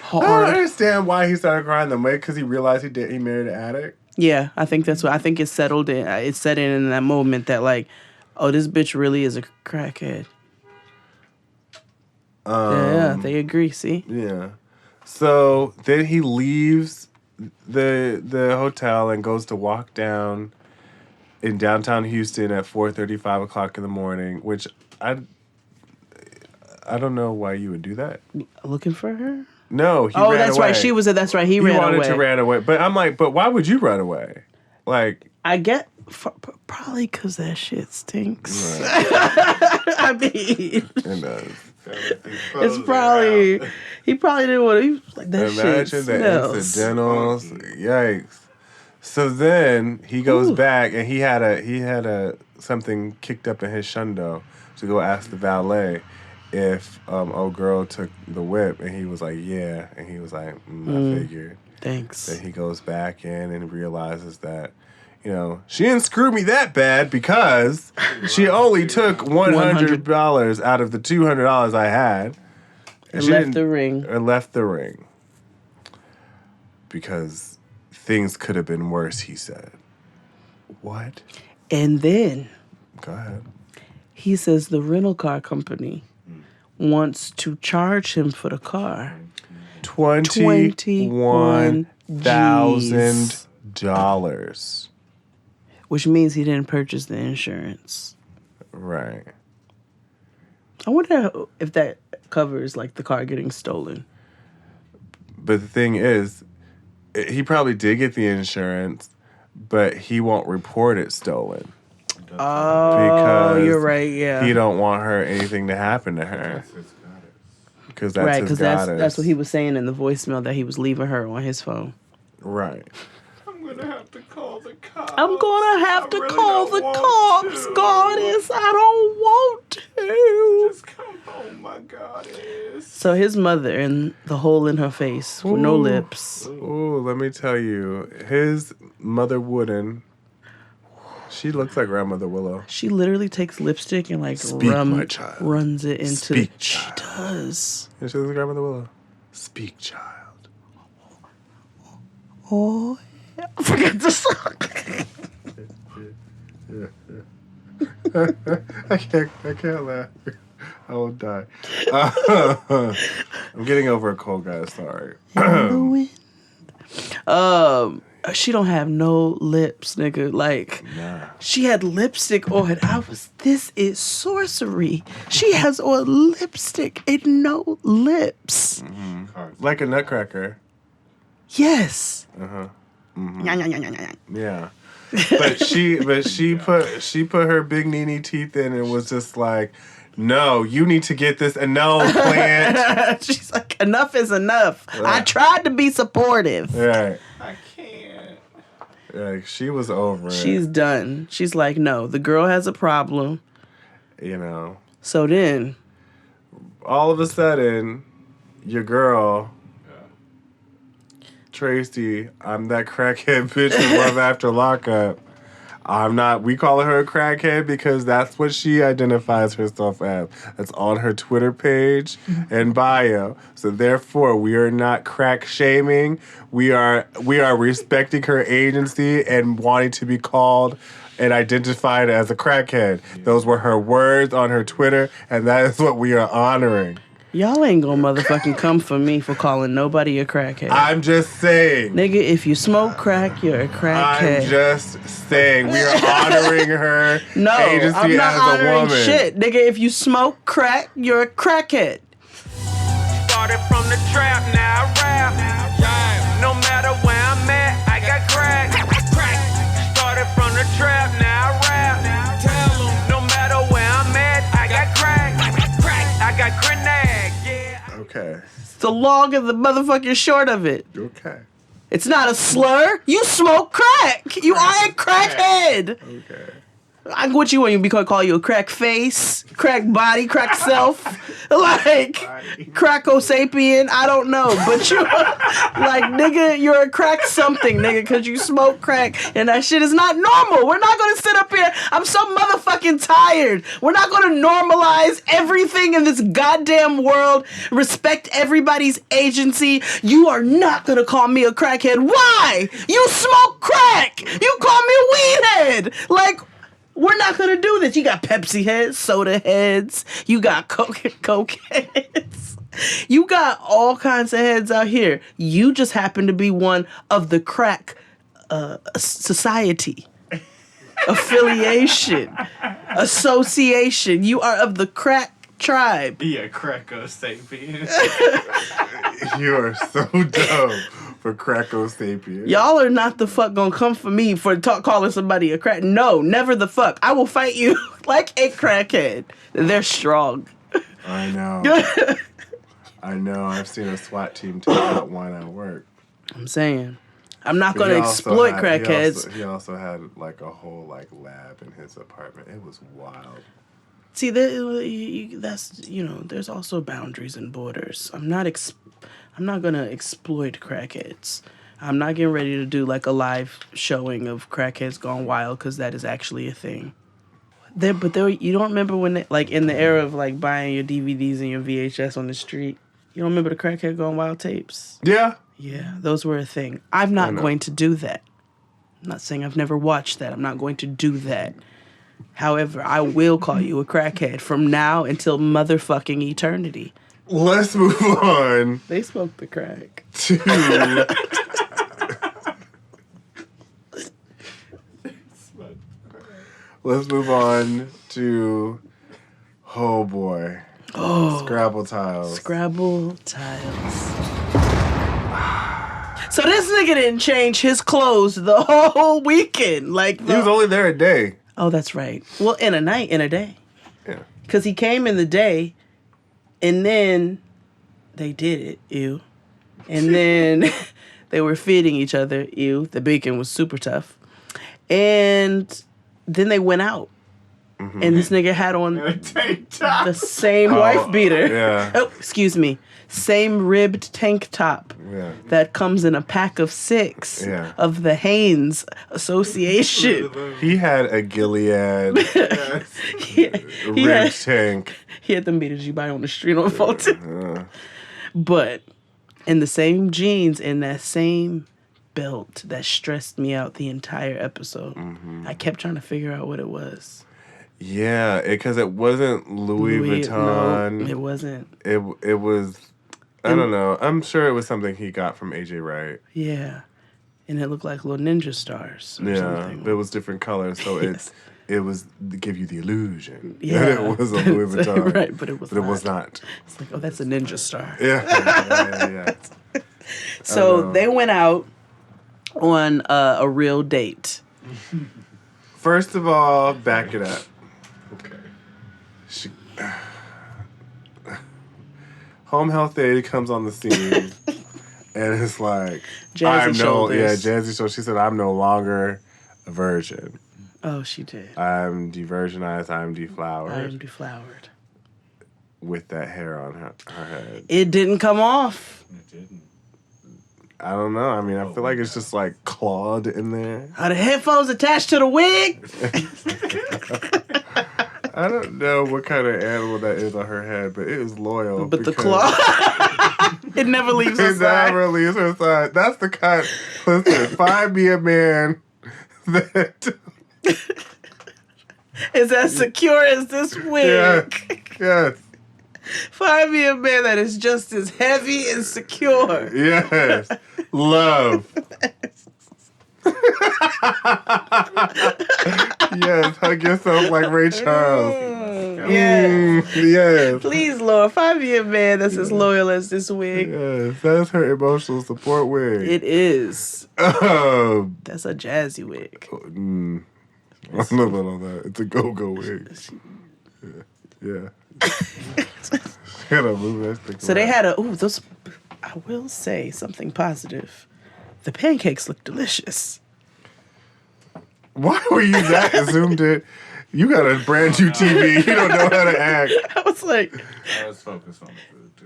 I don't hard. understand why he started crying the way, because he realized he married an addict. Yeah, I think that's what, I think it settled in. It set in that moment that like, oh, this bitch really is a crackhead. Yeah, they agree, see? Yeah. So then he leaves the hotel and goes to walk down in downtown Houston at 4:35 o'clock in the morning, which I don't know why you would do that. Looking for her? No, he Oh, ran that's away. right. She was that's right. He ran away. He wanted to run away. But I'm like, but why would you run away? Like, I get probably because that shit stinks. Right. I mean, it does. It's probably he probably didn't want to. He was like that shit Imagine the smells. incidentals. Yikes. So then he goes back, and he had a something kicked up in his shundo to go ask the valet if old girl took the whip, and he was like, yeah, and he was like, I figured. Thanks. Then he goes back in and realizes that, she didn't screw me that bad because she only took $100 out of the $200 I had. And left the ring. And left the ring. Because things could have been worse, he said. What? And then Go ahead. he says the rental car company wants to charge him for the car $21,000. Which means he didn't purchase the insurance. Right. I wonder if that covers like the car getting stolen. But the thing is, he probably did get the insurance, but he won't report it stolen. Oh, because you're right. Yeah, he don't want anything to happen to her. Because that's right. his Because goddess. that's what he was saying in the voicemail that he was leaving her on his phone. Right. I'm gonna have to call the cops. I'm gonna have to really call don't the want cops, to. goddess. I don't want to. Just come home, my goddess. So his mother and the hole in her face with no lips. Ooh, let me tell you, his mother Wooden. She looks like Grandmother Willow. She literally takes lipstick and like my child. runs it into. Speak, She child. does. Yeah, she looks like Grandmother Willow. Speak, child. Oh, yeah. I forgot the song. I can't laugh. I will die. I'm getting over a cold, guys. Sorry. She don't have no lips, nigga. Like, she had lipstick on. This is sorcery. She has on lipstick and no lips. Mm-hmm. Like a nutcracker. Yes. Mm-hmm. Yeah. But she put her big neeny teeth in and was just like, no, you need to get this annulled, plant. She's like, enough is enough. I tried to be supportive. Right. I can't. Like, she was over it. She's done. She's like, no, the girl has a problem. So then, all of a sudden, your girl, Tracy, I'm that crackhead bitch in Love After Lockup. We call her a crackhead because that's what she identifies herself as. That's on her Twitter page and bio. So therefore, we are not crack shaming. We are respecting her agency and wanting to be called and identified as a crackhead. Those were her words on her Twitter, and that is what we are honoring. y'all ain't gonna motherfucking come for me for calling nobody a crackhead. I'm just saying. Nigga, if you smoke crack, you're a crackhead. I'm just saying. We are honoring her no, agency I'm not as a honoring woman. shit. Nigga, if you smoke crack, you're a crackhead. Started from the trap, now I rap. No matter where I'm at, I got crack. Started from the trap, now I rap. No matter where I'm at, I got crack. I got grenade, yeah. Okay. It's the long and the motherfucking short of it. Okay. It's not a slur. You smoke crack. You are a crackhead. Okay. I what you want you because call you a crack face, crack body, crack self, like crackosapien. I don't know, but you like nigga, you're a crack something, nigga, because you smoke crack and that shit is not normal. We're not gonna sit up here. I'm so motherfucking tired. We're not gonna normalize everything in this goddamn world. Respect everybody's agency. You are not gonna call me a crackhead. Why? You smoke crack. You call me a weed head. Like. We're not gonna do this. You got Pepsi heads, soda heads. You got Coke heads. You got all kinds of heads out here. You just happen to be one of the crack society, affiliation, association. You are of the crack tribe. Be a crackosapien. You are so dumb for crackosapien. Y'all are not the fuck gonna come for me for calling somebody a crack. No, never the fuck. I will fight you like a crackhead. They're strong. I know. I know. I've seen a SWAT team take out one at work. I'm saying. I'm not going to exploit crackheads. He also had like a whole like lab in his apartment. It was wild. See, that's there's also boundaries and borders. I'm not going to exploit crackheads. I'm not getting ready to do like a live showing of crackheads gone wild because that is actually a thing. But you don't remember when like in the era of like buying your DVDs and your VHS on the street. You don't remember the crackhead gone wild tapes? Yeah. Yeah, those were a thing. I'm not going to do that. I'm not saying I've never watched that. I'm not going to do that. However, I will call you a crackhead from now until motherfucking eternity. Let's move on. They smoked the crack. Let's move on to, oh boy. Scrabble tiles. Scrabble tiles. So this nigga didn't change his clothes the whole weekend. Like he was only there a day. Oh, that's right. Well, in a day. Yeah. Because he came in the day, and then they did it. Ew. And then they were feeding each other. Ew. The bacon was super tough. And then they went out. Mm-hmm. And this nigga had on the same wife beater. Yeah. Oh, excuse me. Same ribbed tank top that comes in a pack of 6 of the Hanes Association. He had a Gilead ribbed tank. He had them beaters you buy on the street on Fulton. But in the same jeans and that same belt that stressed me out the entire episode. Mm-hmm. I kept trying to figure out what it was. Yeah, because it wasn't Louis Vuitton. No, it wasn't. It was, I don't know. I'm sure it was something he got from AJ Wright. Yeah. And it looked like little ninja stars or something. But it was different colors, so it was to give you the illusion that it was a Louis Vuitton. Right, but it was not. It's like, oh, that's a ninja star. Yeah. So they went out on a real date. First of all, back it up. Okay. Home health aide comes on the scene and it's like, Jazzy shoulders. Jazzy shoulders. She said, I'm no longer a virgin. Oh, she did. I'm de-virginized. I'm deflowered. I am deflowered. With that hair on her head. It didn't come off. It didn't. I don't know. I mean, I feel like it's just like clawed in there. Are the headphones attached to the wig? I don't know what kind of animal that is on her head, but it is loyal. But the claw, it never leaves her side. It never leaves her side. That's the kind. Listen, find me a man that is as secure as this wig. Yes. Find me a man that is just as heavy and secure. Yes. Love. Yes, hug yourself like Ray Charles. Yes. Yes. Please, Lord, find me a man that's as loyal as this wig. Yes, that's her emotional support wig. It is. That's a jazzy wig. I'm not on that. It's a go-go wig. Yeah. So they had those. I will say something positive. The pancakes look delicious. Why were you that zoomed in? You got a brand new TV. You don't know how to act. I was like, I was focused on the food too.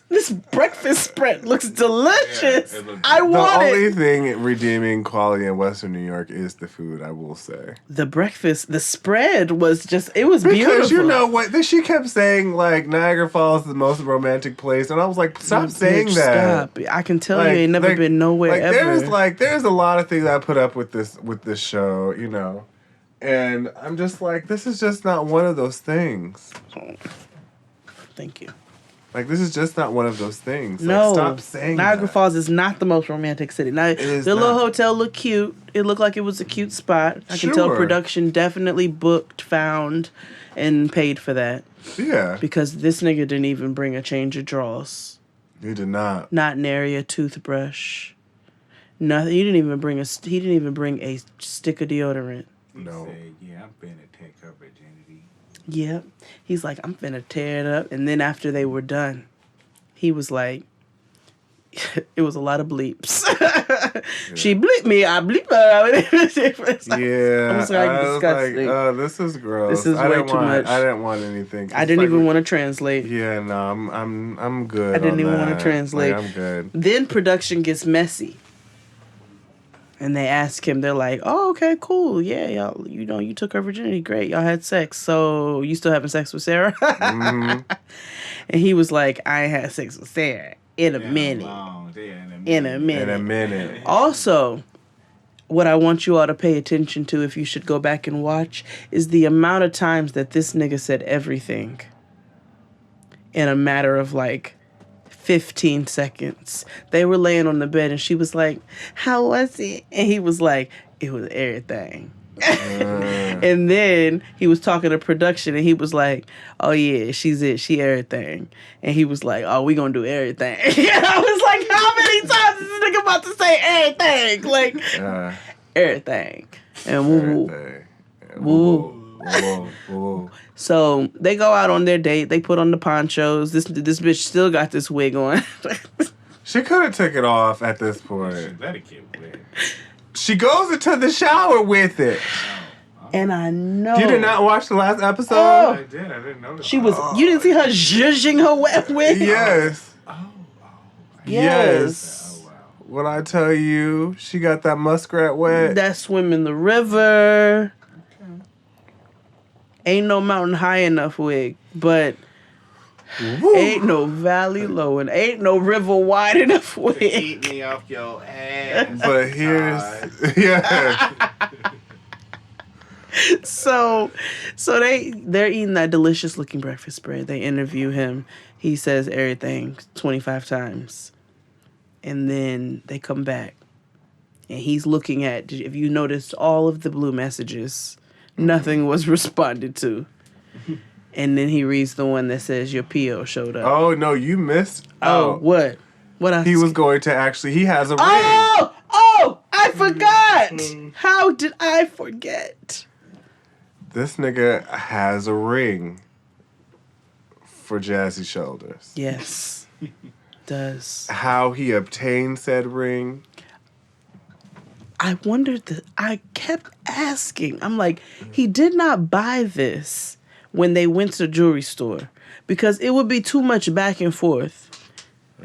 This breakfast spread looks delicious. Yeah, I want it. The only thing redeeming quality in Western New York is the food, I will say. The spread was just, it was beautiful. Because you know what, she kept saying like Niagara Falls is the most romantic place, and I was like, stop saying that. Stop. I can tell you ain't never been nowhere ever. There's a lot of things I put up with this show, you know. And I'm just like, this is just not one of those things. Thank you. Like, this is just not one of those things. No. Like, stop saying Niagara that. Falls is not the most romantic city. Now, the little hotel looked cute. It looked like it was a cute spot. I can tell production definitely booked, found, and paid for that. Yeah. Because this nigga didn't even bring a change of drawers. He did not. Not nary a toothbrush. Nothing. He didn't even bring a stick of deodorant. No. Said, yeah, I'm finna take her virginity. Yep. He's like, I'm finna tear it up. And then after they were done, he was like, it was a lot of bleeps. She bleeped me. I bleeped her. Yeah, I'm sorry, I was disgusting. like, oh, this is gross. This is way too much. I didn't want anything. I didn't even want to translate. Yeah, no, I'm good. I didn't on even that. want to translate. Like, I'm good. Then production gets messy. And they ask him, they're like, oh, okay, cool. Yeah, y'all, you took her virginity. Great. Y'all had sex. So you still having sex with Sarah? Mm-hmm. And he was like, I ain't had sex with Sarah in a minute. In a minute. Also, what I want you all to pay attention to, if you should go back and watch, is the amount of times that this nigga said everything in a matter of like 15 seconds. They were laying on the bed and she was like, how was it? And he was like, it was everything. And then he was talking to production and he was like, oh yeah, she's it. She everything. And he was like, oh, we gonna do everything. And I was like, how many times is this nigga about to say everything? Like, everything. And woo woo. Woo. So they go out on their date. They put on the ponchos. This bitch still got this wig on. She could have took it off at this point. She let it get wet. She goes into the shower with it. And I know. You did not watch the last episode? Oh. I did. I didn't notice. She was. You didn't see her zhuzhing her wet wig? Yes. Yes. Oh, wow. When I tell you, she got that muskrat wet. That swim in the river. Ain't no mountain high enough wig, but ain't no valley low and ain't no river wide enough wig. Eat me off your ass. But here's yeah. So they're eating that delicious looking breakfast spread. They interview him. He says everything 25 times. And then they come back. And he's looking at, if you noticed, all of the blue messages. Nothing was responded to. And then he reads the one that says your PO showed up. Oh no, you missed. Oh, what? What else? He was going to actually. He has a ring. Oh! I forgot. How did I forget? This nigga has a ring for Jazzy Shoulders. Yes, does. How he obtained said ring. I wondered that. I kept asking. I'm like, he did not buy this when they went to the jewelry store because it would be too much back and forth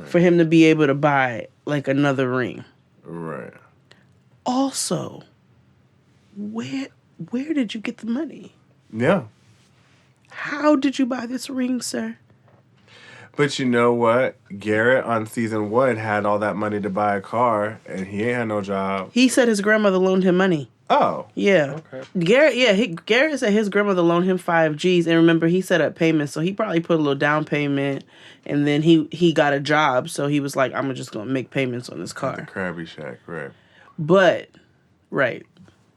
for him to be able to buy like another ring. Right. Also, where did you get the money? Yeah. How did you buy this ring, sir? But you know what? Garrett on season 1 had all that money to buy a car, and he ain't had no job. He said his grandmother loaned him money. Oh. Yeah. Okay. Garrett said his grandmother loaned him 5 G's, and remember, he set up payments, so he probably put a little down payment, and then he got a job, so he was like, I'm just going to make payments on this car. At the Krabby Shack, right. But, right,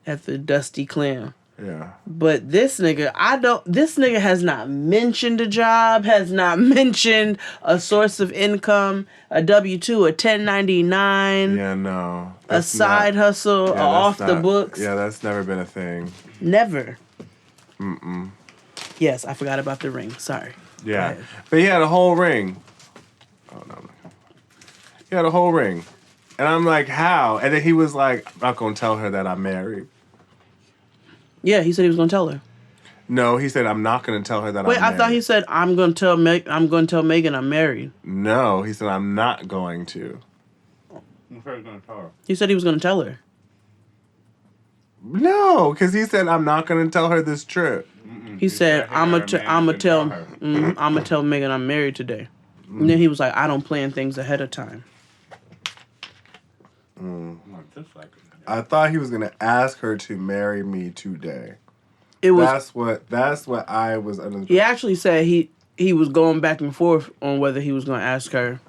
at the Dusty Clam. Yeah. But this nigga has not mentioned a job, has not mentioned a source of income, a W-2, a 1099. Yeah, no. A side hustle, off the books. Yeah, that's never been a thing. Never. Mm-mm. Yes, I forgot about the ring. Sorry. Yeah. But he had a whole ring. Oh, no. He had a whole ring. And I'm like, how? And then he was like, I'm not going to tell her that I'm married. Yeah, he said he was going to tell her. No, he said, I'm not going to tell her that Wait, I'm married. I thought he said, I'm going to tell Megan I'm married. No, he said, I'm not going to. He said he was going to tell her. No, because he said, I'm not going to tell her this trip. He said, I'm going to tell Megan I'm married today. And then he was like, I don't plan things ahead of time. I thought he was going to ask her to marry me today. It was. That's what I was under. He actually said he was going back and forth on whether he was going to ask her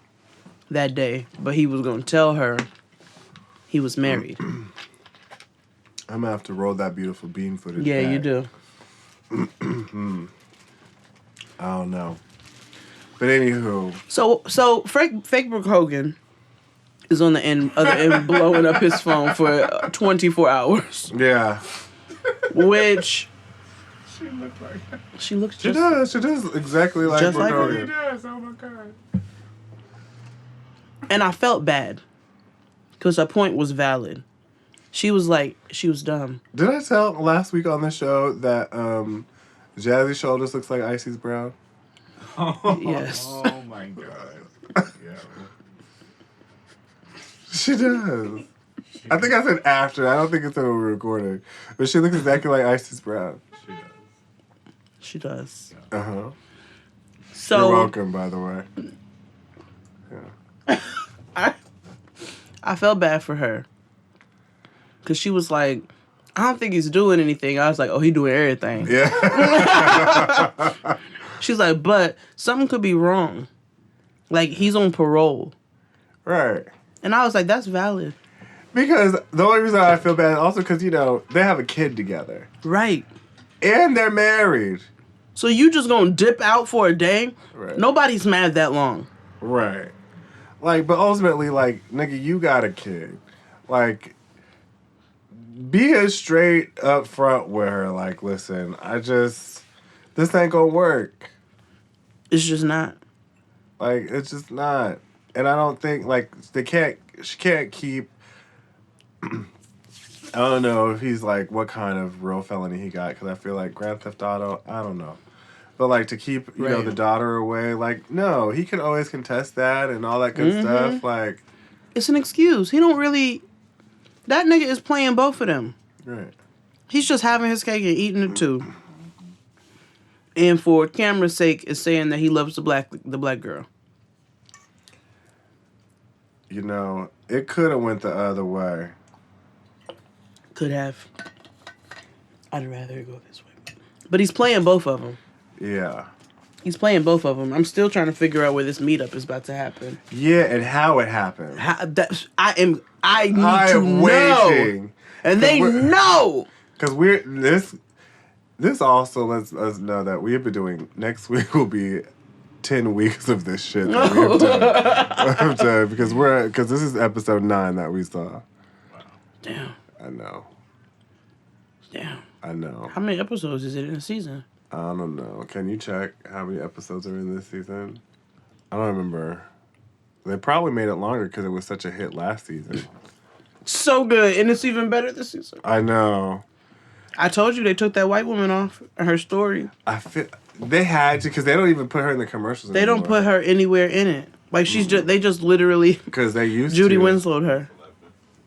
that day, but he was going to tell her he was married. I'm going to have to roll that beautiful bean footage. Yeah, back. you do. I don't know. But anywho. So fake Brooke Hogan is on the other end blowing up his phone for 24 hours. Yeah. Which She looked like her. She looks She does exactly like just like Brooke her. Hogan. She does. Oh my god. And I felt bad Because her point was valid. She was dumb. Did I tell last week on the show that Jazzy Shoulders looks like Icy's brow? Yes. Oh my god. Yeah. She does. I think I said after. I don't think it's when we were recording. But she looks exactly like Icy's brow. She does. Uh-huh. So you're welcome, by the way. Yeah. I felt bad for her. Because she was like, I don't think he's doing anything. I was like, oh, he doing everything. Yeah. She's like, but something could be wrong. Like, he's on parole. Right. And I was like, that's valid. Because the only reason I feel bad is also because, you know, they have a kid together. Right. And they're married. So you just gonna dip out for a day? Right. Nobody's mad that long. Right. Like, but ultimately, like, nigga, you got a kid. Like, be as straight up front with her. Like, listen, this ain't gonna work. It's just not. Like, it's just not. And I don't think, like, she can't keep, I don't know if he's, like, what kind of real felony he got, because I feel like Grand Theft Auto, I don't know. But, like, to keep, you know, the daughter away, like, no, he can always contest that and all that good stuff, like. It's an excuse. He don't really, that nigga is playing both of them. Right. He's just having his cake and eating it too. And for camera's sake, is saying that he loves the black girl. You know, it could have went the other way. Could have. I'd rather go this way. But he's playing both of them. Yeah. He's playing both of them. I'm still trying to figure out where this meetup is about to happen. Yeah, and how it happened. I need to know. And they know. Because this also lets us know that we have been doing, next week will be 10 weeks of this shit that we have done. Because this is episode 9 that we saw. Wow. Damn. I know. Damn. I know. How many episodes is it in a season? I don't know. Can you check how many episodes are in this season? I don't remember. They probably made it longer because it was such a hit last season. So good. And it's even better this season. I know. I told you they took that white woman off her story. I feel they had to because they don't even put her in the commercials They anymore. don't put her anywhere in it. Like they just literally because they used Judy to. Winslowed her.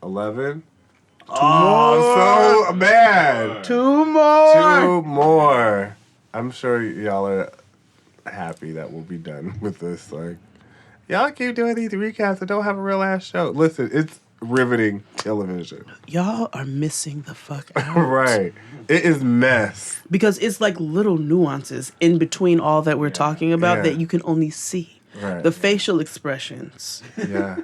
11. Oh, so bad. 2 more. 2 more. I'm sure y'all are happy that we'll be done with this. Like, y'all keep doing these recaps and don't have a real ass show. Listen, it's riveting television. Y'all are missing the fuck out. Right. It is mess. Because it's like little nuances in between all that we're talking about that you can only see. Right. The facial expressions. Yeah.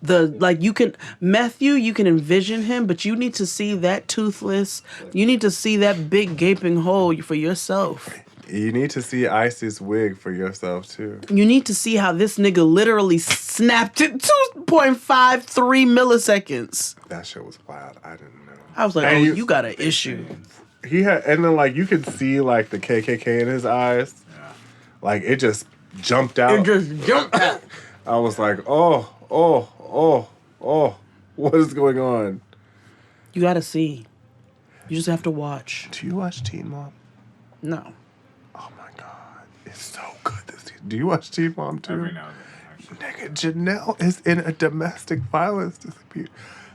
You can envision him, but you need to see that toothless. You need to see that big gaping hole for yourself. You need to see Icy's wig for yourself too. You need to see how this nigga literally snapped it 2.53 milliseconds. That shit was wild. I didn't know. I was like, you got an issue. He had, and then like you could see like the KKK in his eyes. Yeah. Like it just jumped out. It just jumped out. I was like, oh, what is going on? You gotta see. You just have to watch. Do you watch Teen Mom? No. Oh my God. It's so good this season. Do you watch Teen Mom too? Every now and then, Nigga, Janelle is in a domestic violence dispute.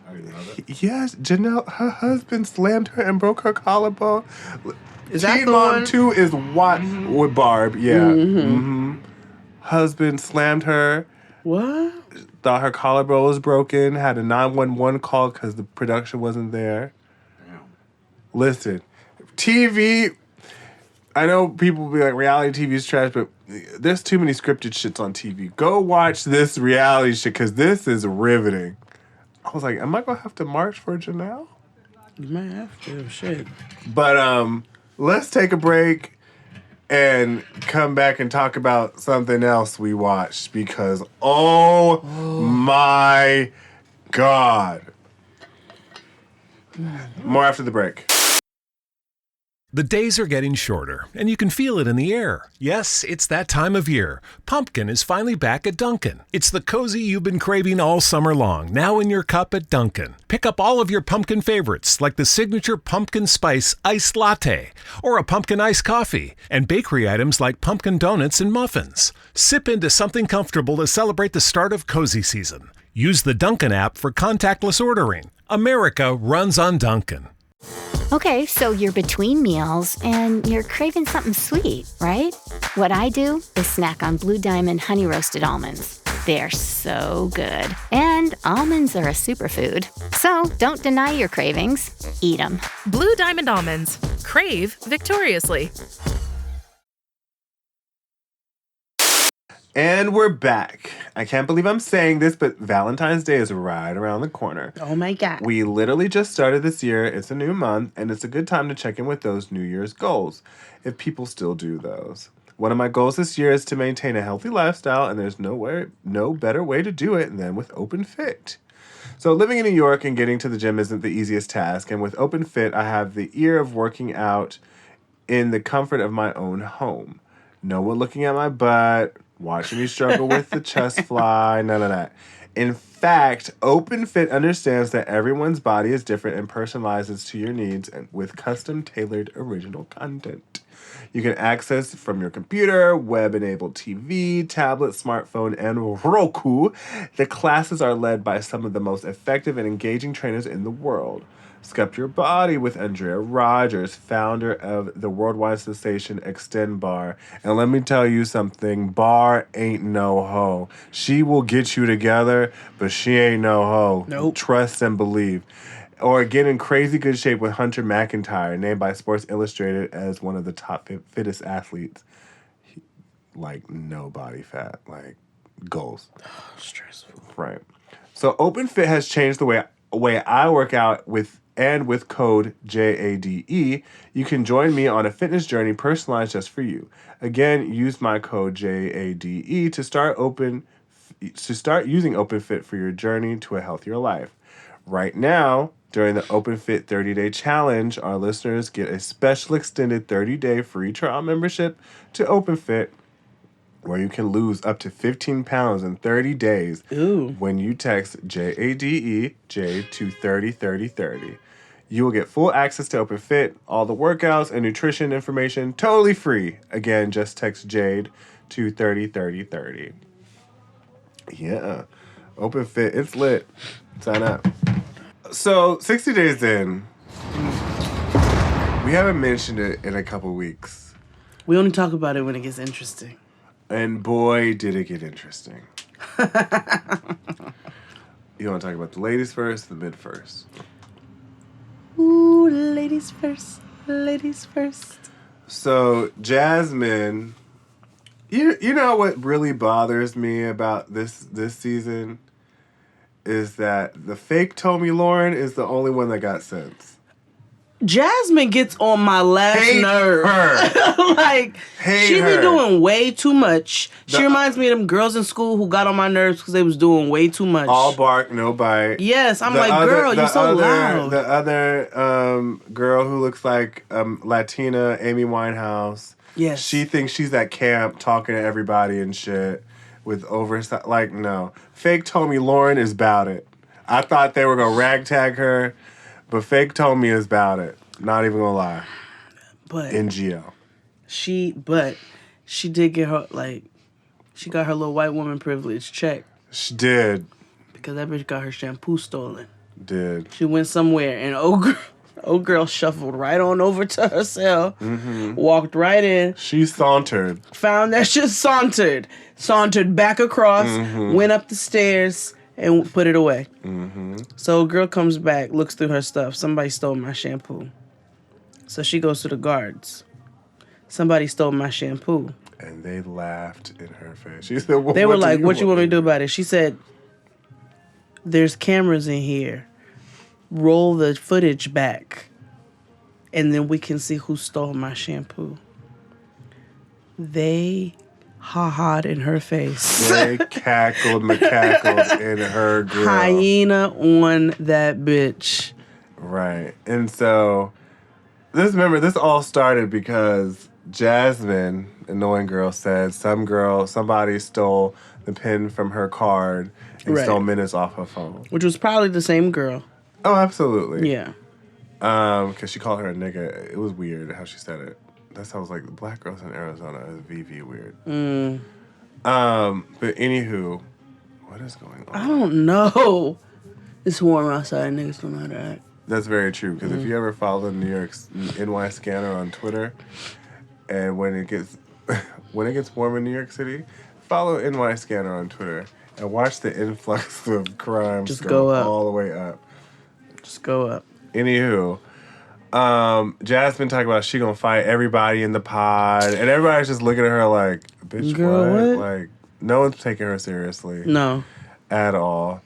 I didn't know that. Yes, Janelle, her husband slammed her and broke her collarbone. Is that Teen the Mom one? 2 is what? With Barb, yeah. Mm-hmm. Husband slammed her. What? Thought her collarbone was broken. Had a 911 call because the production wasn't there. Damn. Listen, TV. I know people will be like, reality TV is trash, but there's too many scripted shits on TV. Go watch this reality shit because this is riveting. I was like, am I gonna have to march for Janelle? You might have to. Shit. But let's take a break and come back and talk about something else we watched because oh my God. More after the break. The days are getting shorter, and you can feel it in the air. Yes, it's that time of year. Pumpkin is finally back at Dunkin'. It's the cozy you've been craving all summer long, now in your cup at Dunkin'. Pick up all of your pumpkin favorites, like the signature pumpkin spice iced latte, or a pumpkin iced coffee, and bakery items like pumpkin donuts and muffins. Sip into something comfortable to celebrate the start of cozy season. Use the Dunkin' app for contactless ordering. America runs on Dunkin'. Okay, so you're between meals and you're craving something sweet, right? What I do is snack on Blue Diamond honey roasted almonds. They're so good. And almonds are a superfood. So don't deny your cravings. Eat them. Blue Diamond almonds. Crave victoriously. And we're back. I can't believe I'm saying this, but Valentine's Day is right around the corner. Oh my God. We literally just started this year. It's a new month, and it's a good time to check in with those New Year's goals, if people still do those. One of my goals this year is to maintain a healthy lifestyle, and there's no better way to do it than with Open Fit. So living in New York and getting to the gym isn't the easiest task, and with Open Fit, I have the ear of working out in the comfort of my own home. No one looking at my butt, watching me struggle with the chest fly, none of that. In fact, Open Fit understands that everyone's body is different and personalizes to your needs and with custom tailored original content. You can access from your computer, web-enabled TV, tablet, smartphone, and Roku. The classes are led by some of the most effective and engaging trainers in the world. Sculpt your body with Andrea Rogers, founder of the worldwide sensation Extend Bar. And let me tell you something, Bar ain't no hoe. She will get you together, but she ain't no hoe. Nope. Trust and believe. Or get in crazy good shape with Hunter McIntyre, named by Sports Illustrated as one of the top fittest athletes. Like, no body fat, like, goals. Stressful. Right. So Open Fit has changed the way I work out with code JADE, you can join me on a fitness journey personalized just for you. Again, use my code JADE to start using Open Fit for your journey to a healthier life. Right now, during the Open Fit 30-day challenge, our listeners get a special extended 30-day free trial membership to Open Fit, where you can lose up to 15 pounds in 30 days. Ooh. When you text JADE to 303030. You will get full access to Open Fit, all the workouts and nutrition information totally free. Again, just text JADE to 303030. Yeah. Open Fit, it's lit. Sign up. So, 60 days in, we haven't mentioned it in a couple weeks. We only talk about it when it gets interesting. And boy, did it get interesting. You want to talk about the ladies first, the mid first? Ooh, ladies first. Ladies first. So, Jasmine, you know what really bothers me about this season is that the fake Tommy Lauren is the only one that got sense. Jasmine gets on my last nerve. She be doing way too much. She reminds me of them girls in school who got on my nerves because they was doing way too much. All bark, no bite. Yes, I'm girl, you're so loud. The other girl who looks like Latina, Amy Winehouse. Yes. She thinks she's at camp talking to everybody and shit with oversight. Like, no. Fake Tommy Lauren is about it. I thought they were going to ragtag her. But fake Tommy is about it. Not even gonna lie. But in jail. She did get her, she got her little white woman privilege checked. She did. Because that bitch got her shampoo stolen. Did. She went somewhere and old girl shuffled right on over to her cell. Mm-hmm. Walked right in. She sauntered. Found that shit sauntered. Sauntered back across. Mm-hmm. Went up the stairs. And put it away. Mm-hmm. So a girl comes back, looks through her stuff. Somebody stole my shampoo. So she goes to the guards. Somebody stole my shampoo. And they laughed in her face. She said, well, they were like, what you want me to do about it? She said, there's cameras in here. Roll the footage back. And then we can see who stole my shampoo. They ha-ha'd in her face. They cackled macackled in her grill. Hyena on that bitch. Right. And so This all started because Jasmine, annoying girl, said somebody stole the pin from her card and Right. stole minutes off her phone. Which was probably the same girl. Oh, absolutely. Yeah. Because she called her a nigga. It was weird how she said it. That sounds like the black girls in Arizona is VV weird. But anywho, what is going on? I don't know. It's warm outside. Niggas don't know how to act. That's very true. Because if you ever follow the New York's NY Scanner on Twitter, and when it gets warm in New York City, follow NY Scanner on Twitter and watch the influx of crime Just go up. all the way up. Just go up. Anywho, Jasmine talking about she gonna fight everybody in the pod, and everybody's just looking at her like, bitch, Girl, what? Like, no one's taking her seriously. No. At all.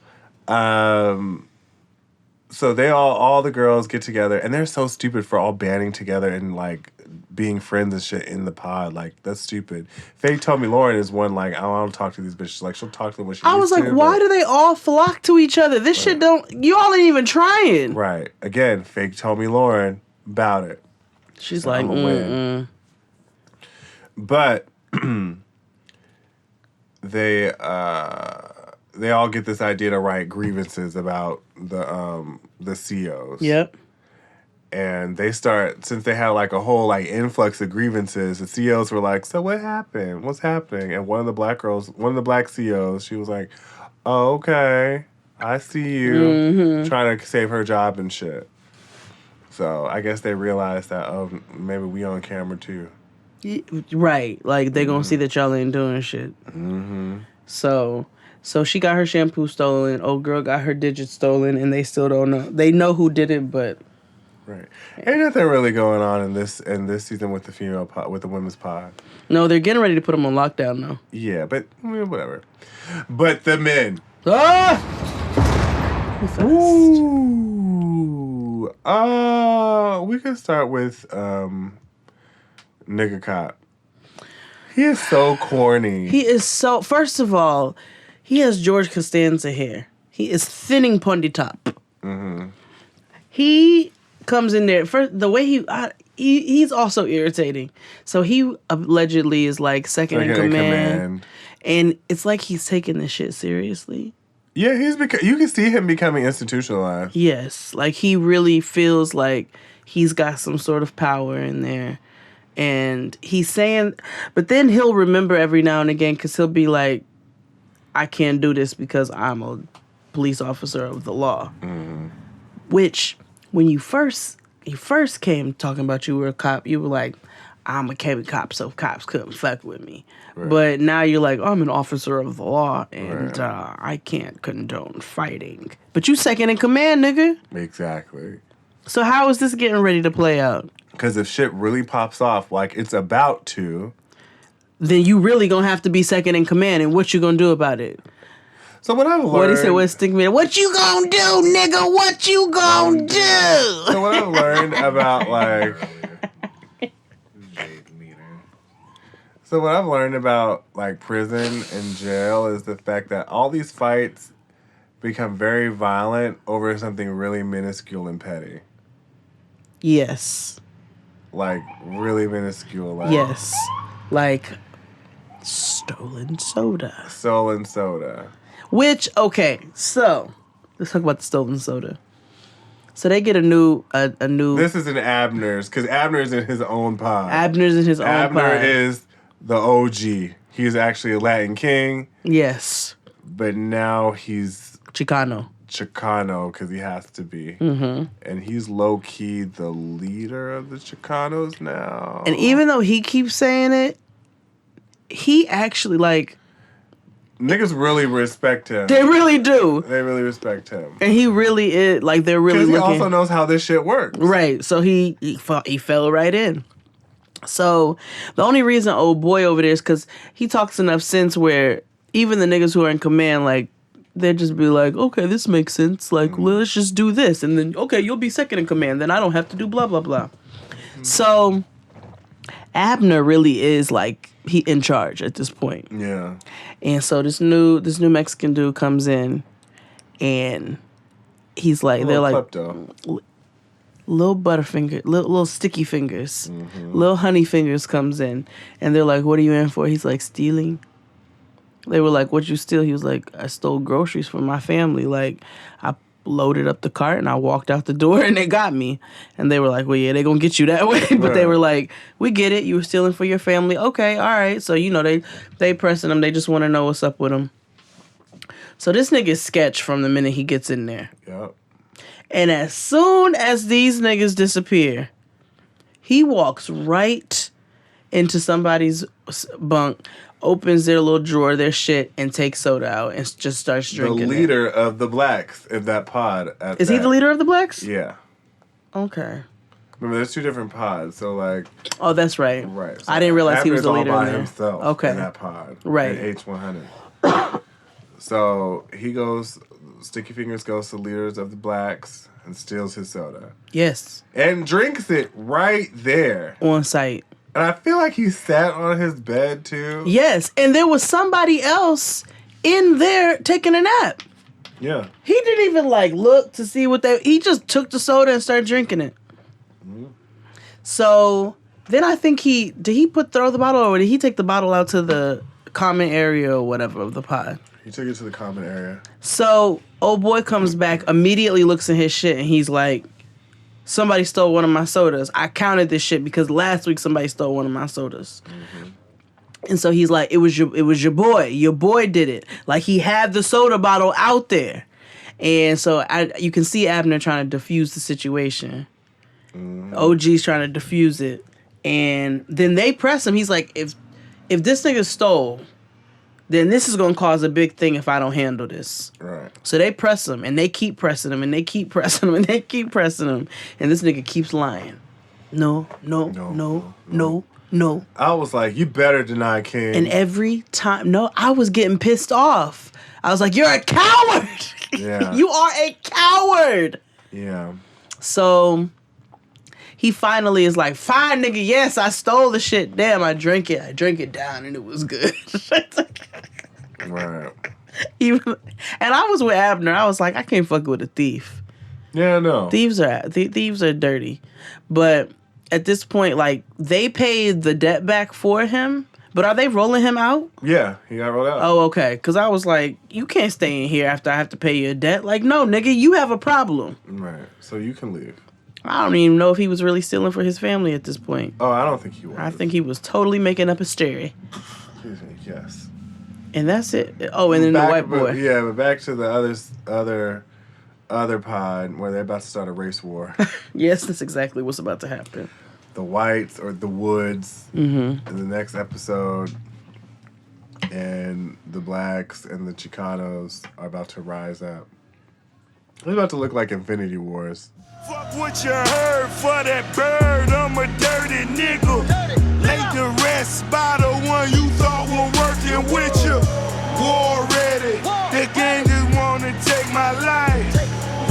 So they all the girls get together, and they're so stupid for all banding together and like being friends and shit in the pod. Like, that's stupid. Fake Tommy Lauren is one, like, I don't talk to these bitches. Like, she'll talk to them when she I was like, why do they all flock to each other? This shit don't. You all ain't even trying. Right. Again, fake Tommy Lauren about it. She's So like, I'ma win. But they all get this idea to write grievances about the COs. Yep. And they start, since they had like a whole like influx of grievances, the COs were like, so what happened? What's happening? And one of the black COs, she was like, oh, okay, I see you, trying to save her job and shit. So I guess they realized that, oh, maybe we on camera too. Right. Like, they gonna see that y'all ain't doing shit. So she got her shampoo stolen. Old girl got her digits stolen, and they still don't know. They know who did it, but right. Ain't nothing really going on in this season with the women's pod. No, they're getting ready to put them on lockdown now. Yeah, but whatever. But the men. Ah! Ooh. We can start with Nigga Cop. He is so corny. He is so. First of all, he has George Costanza hair. He is thinning pondy top. He comes in there first. The way he's also irritating. So he allegedly is like second in command, and it's like he's taking this shit seriously. Yeah, you can see him becoming institutionalized. Yes, like he really feels like he's got some sort of power in there. And he's saying, but then he'll remember every now and again, because he'll be like, I can't do this because I'm a police officer of the law. Which, when you first came talking about you were a cop, you were like, I'm a Kevin cop, so cops couldn't fuck with me. Right. But now you're like, I'm an officer of the law, and I can't condone fighting. But you second in command, nigga. Exactly. So how is this getting ready to play out? Because if shit really pops off like it's about to, then you really gonna have to be second in command, and what you gonna do about it? So what I've learned... What he said, what stick me? What you gonna do, nigga? What you gonna do? So what I've learned about, like... So what I've learned about, like, prison and jail is the fact that all these fights become very violent over something really minuscule and petty. Yes. Like, really minuscule. Like, yes. Like, stolen soda. Stolen soda. Which, okay, so, let's talk about the stolen soda. So they get a new... This is in Abner's, because Abner's in his own pod. Abner's in his own pod. Abner is the OG. He's actually a Latin king. Yes. But now he's... Chicano, because he has to be. And he's low-key the leader of the Chicanos now. And even though he keeps saying it, he actually, like... Niggas really respect him. They really do. They really respect him. And he really is, like, they're really looking... Because he also knows how this shit works. Right, so he fell right in. So, the only reason old boy over there is because he talks enough sense where even the niggas who are in command, like, they'd just be like, okay, this makes sense. Like, well, let's just do this. And then, okay, you'll be second in command. Then I don't have to do blah, blah, blah. So, Abner really is, like, he in charge at this point. Yeah. And so this new Mexican dude comes in, and he's like, they're like, klepto. Little Butterfinger, little sticky fingers, little honey fingers comes in, and they're like, "What are you in for?" He's like, "Stealing." They were like, "What'd you steal?" He was like, "I stole groceries for my family. Like, I loaded up the cart and I walked out the door and they got me." And they were like, "Well, yeah, they gonna get you that way." But they were like, "We get it. You were stealing for your family. Okay, all right." So, you know, they pressing him. They just want to know what's up with him. So this nigga's sketch from the minute he gets in there. Yep. And as soon as these niggas disappear, he walks right into somebody's bunk, opens their little drawer, their shit, and takes soda out and just starts drinking. The leader of the blacks in that pod. Is he the leader of the blacks? Yeah. Okay. Remember, there's 2 different pods, so like. Oh, that's right. Right. So I didn't realize he was the leader all by in there. himself. Okay. In that pod. Right. In H100. So he goes. Sticky Fingers goes to leaders of the blacks and steals his soda. Yes. And drinks it right there. On site. And I feel like he sat on his bed too. Yes, and there was somebody else in there taking a nap. Yeah. He didn't even like look to see what he just took the soda and started drinking it. Mm-hmm. So then I think did he throw the bottle, or did he take the bottle out to the common area or whatever of the pod? He took it to the common area. So old boy comes back, immediately looks at his shit, and he's like, "Somebody stole one of my sodas. I counted this shit because last week somebody stole one of my sodas." Mm-hmm. And so he's like, it was your boy. Your boy did it. Like, he had the soda bottle out there. And so you can see Abner trying to defuse the situation. Mm-hmm. OG's trying to defuse it. And then they press him. He's like, if this nigga stole, then this is going to cause a big thing if I don't handle this. Right. So they press him, and they keep pressing him, and they keep pressing him, and they keep pressing him. And this nigga keeps lying. No. I was like, you better deny King. And every time, I was getting pissed off. I was like, you're a coward. Yeah. You are a coward. Yeah. So he finally is like, fine, nigga, yes, I stole the shit. Damn, I drank it down, and it was good. Right. And I was with Abner. I was like, I can't fuck with a thief. Yeah, no. Thieves are dirty. But at this point, like, they paid the debt back for him, but are they rolling him out? Yeah, he got rolled out. Oh, okay. Because I was like, you can't stay in here after I have to pay your debt. Like, no, nigga, you have a problem. Right. So you can leave. I don't even know if he was really stealing for his family at this point. Oh, I don't think he was. I think he was totally making up a story. Yes. And that's it. Oh, and then the white boy. But back to the other pod where they're about to start a race war. Yes, that's exactly what's about to happen. The whites or the woods in the next episode, and the blacks and the Chicanos are about to rise up. It's about to look like Infinity Wars. Fuck what you heard for that bird, I'm a dirty nigga. Late the rest by the one you thought were working with you. War ready, the gang just wanna take my life.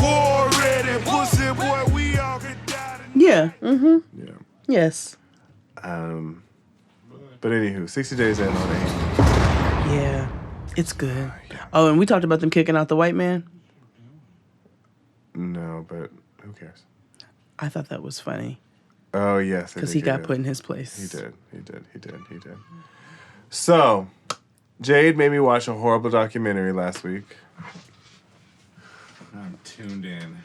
War ready, pussy boy, we all could die. Yeah, Yeah. Yes. But anywho, 60 Days in on 8. Yeah, it's good. Oh, and we talked about them kicking out the white man. No, but who cares? I thought that was funny. Oh, yes. Because he got put in his place. He did. So, Jade made me watch a horrible documentary last week. I'm tuned in.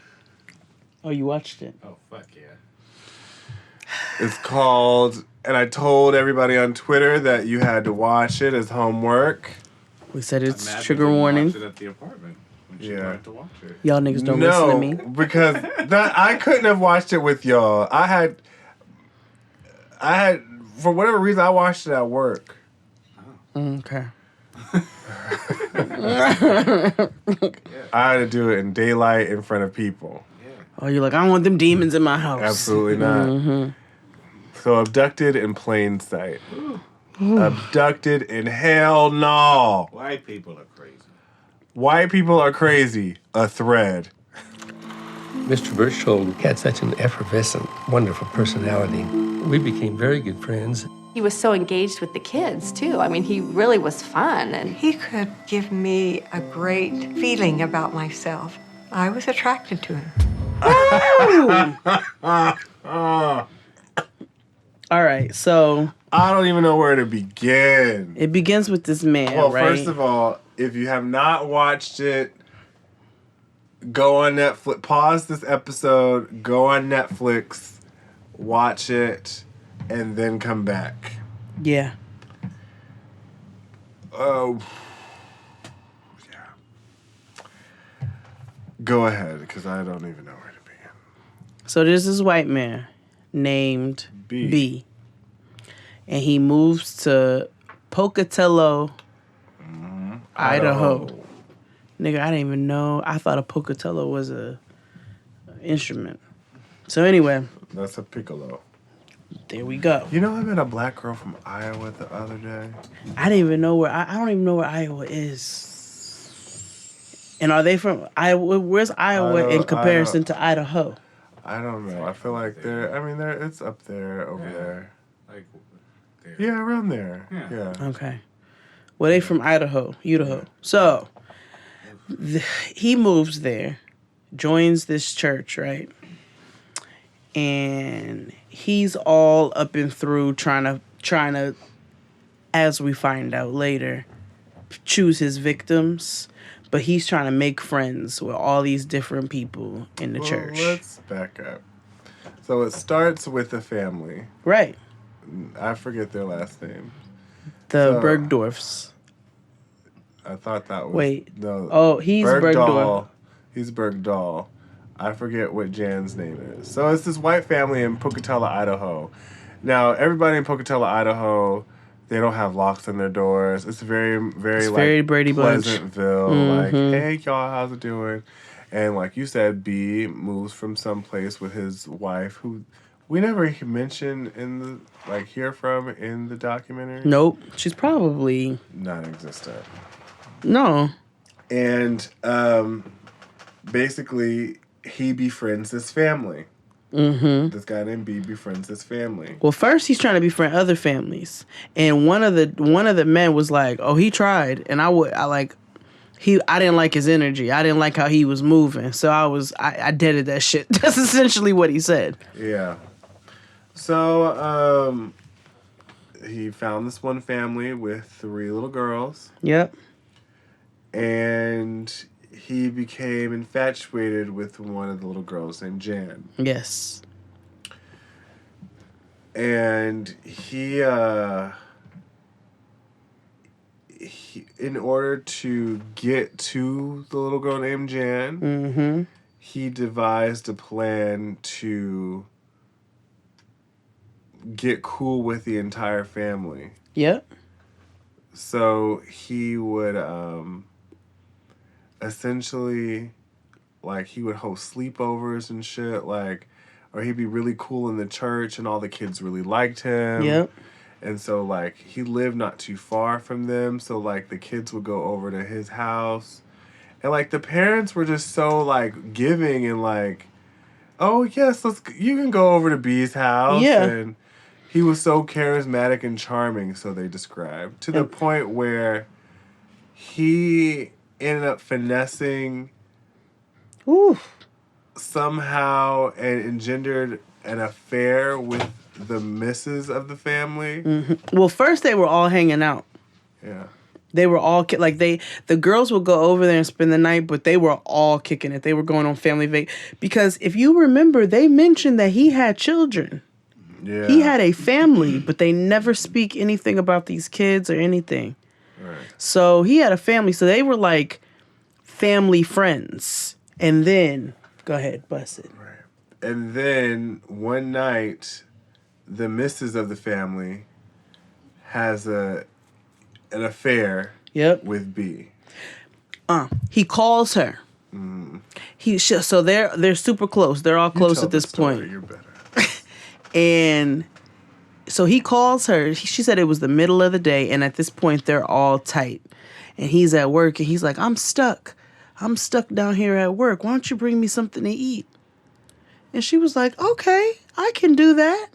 Oh, you watched it? Oh, fuck yeah. It's called, and I told everybody on Twitter that you had to watch it as homework. We said it's trigger warning. Watch it at the apartment. Yeah. To watch it. Y'all niggas don't listen to me. Because I couldn't have watched it with y'all. I had, for whatever reason, I watched it at work. Okay. I had to do it in daylight in front of people. Oh, you're like, I don't want them demons in my house. Absolutely not. So abducted in plain sight. Abducted in hell no. White people are crazy. White people are crazy. A thread. Mr. Berchtold had such an effervescent, wonderful personality. We became very good friends. He was so engaged with the kids, too. I mean, he really was fun. And he could give me a great feeling about myself. I was attracted to him. All right, so I don't even know where to begin. It begins with this man, well, right? First of all, if you have not watched it, go on Netflix. Pause this episode. Go on Netflix. Watch it, and then come back. Yeah. Oh. Yeah. Go ahead, because I don't even know where to begin. So there's this white man named B. And he moves to Pocatello, Idaho. Nigga, I didn't even know. I thought a Pocatello was a instrument. So anyway. That's a piccolo. There we go. You know, I met a black girl from Iowa the other day. I didn't even know where. I don't even know where Iowa is. And are they from Iowa? Where's Iowa in comparison to Idaho? I don't know. I feel like they're. I mean, it's up there, over there. Like, there. Yeah, around there. Yeah. Okay. Well, they from Idaho. So he moves there, joins this church, right? And he's all up and through trying to, as we find out later, choose his victims. But he's trying to make friends with all these different people in the church. Let's back up. So it starts with a family. Right. I forget their last name. The Bergdorfs. I thought that was... Wait. No. Oh, he's Bergdorf. He's Bergdahl. I forget what Jan's name is. So it's this white family in Pocatello, Idaho. Now, everybody in Pocatello, Idaho, they don't have locks on their doors. It's very, very, it's very Brady Pleasantville. Bunch. Like, hey, y'all, how's it doing? And like you said, B moves from someplace with his wife, who we never mentioned hear from in the documentary. Nope. She's probably... non-existent. No. And basically... he befriends this family. Mm-hmm. This guy named B befriends this family. Well, first he's trying to befriend other families, and one of the men was like, "Oh, he tried," and I didn't like his energy. I didn't like how he was moving, so I deaded that shit. That's essentially what he said. Yeah. So he found this one family with 3 little girls. Yep. And he became infatuated with one of the little girls named Jan. Yes. And he in order to get to the little girl named Jan, he devised a plan to get cool with the entire family. Yep. So he would essentially, like, he would host sleepovers and shit, like, or he'd be really cool in the church and all the kids really liked him. Yep. And so, like, he lived not too far from them, so, like, the kids would go over to his house. And, like, the parents were just so, like, giving and, like, oh, yes, you can go over to B's house. Yeah. And he was so charismatic and charming, so they described, to the point where he ended up finessing somehow and engendered an affair with the missus of the family. Mm-hmm. Well, first they were all hanging out. Yeah. They were all the girls would go over there and spend the night, but they were all kicking it. They were going on family because if you remember, they mentioned that he had children. Yeah. He had a family, but they never speak anything about these kids or anything. Right. So he had a family. So they were like family friends. And then, go ahead, bust it. Right. And then one night, the missus of the family has an affair with B. He calls her. So they're super close. They're all close at this point. You're better. And so he calls her. She said it was the middle of the day, and at this point they're all tight. And he's at work, and he's like, I'm stuck down here at work. Why don't you bring me something to eat? And she was like, okay, I can do that.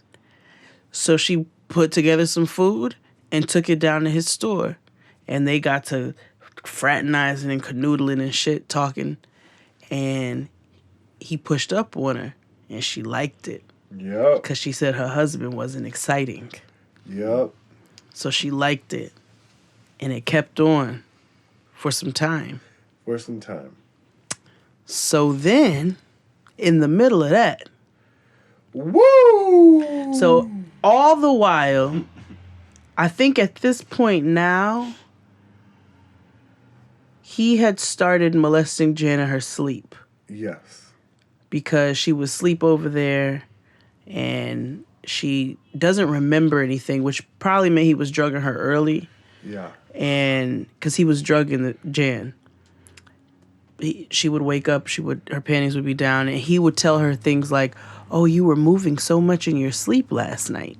So she put together some food and took it down to his store. And they got to fraternizing and canoodling and shit, talking. And he pushed up on her, and she liked it. Yep. Because she said her husband wasn't exciting. Yep. So she liked it. And it kept on for some time. For some time. So then, in the middle of that, woo! So all the while, I think at this point now, he had started molesting Jan in her sleep. Yes. Because she would sleep over there and she doesn't remember anything, which probably meant he was drugging her early. Yeah. And because he was drugging Jan. She would wake up, her panties would be down, and he would tell her things like, oh, you were moving so much in your sleep last night.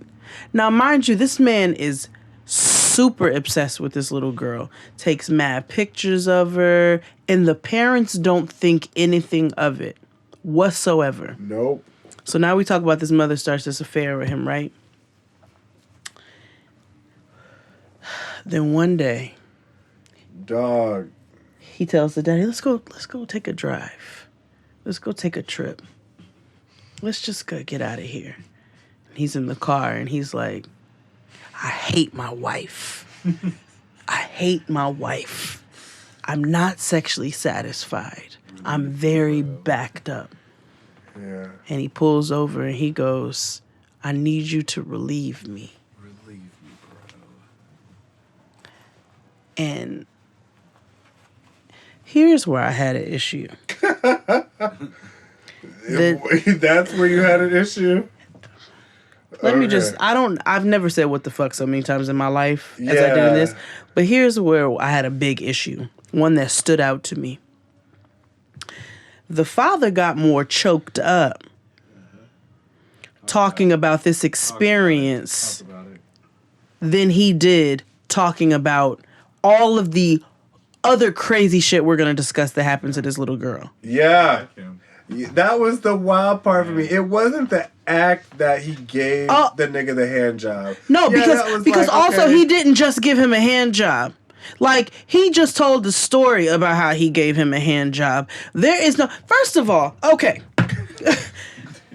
Now, mind you, this man is super obsessed with this little girl, takes mad pictures of her, and the parents don't think anything of it whatsoever. Nope. So now we talk about this mother starts this affair with him, right? Then one day, dog, he tells the daddy, let's go take a drive. Let's go take a trip. Let's just go get out of here. And he's in the car and he's like, I hate my wife. I hate my wife. I'm not sexually satisfied. I'm very backed up. Yeah. And he pulls over and he goes, I need you to relieve me. Relieve me, bro. And here's where I had an issue. That's where you had an issue? Let me just, I've never said what the fuck so many times in my life as I did in this. But here's where I had a big issue. One that stood out to me. The father got more choked up talking about this experience than he did talking about all of the other crazy shit we're going to discuss that happened to this little girl. Yeah. That was the wild part for me. It wasn't the act that he gave the nigga the hand job. No, Yeah, because also he didn't just give him a hand job. Like, he just told the story about how he gave him a hand job. There is no... First of all, okay.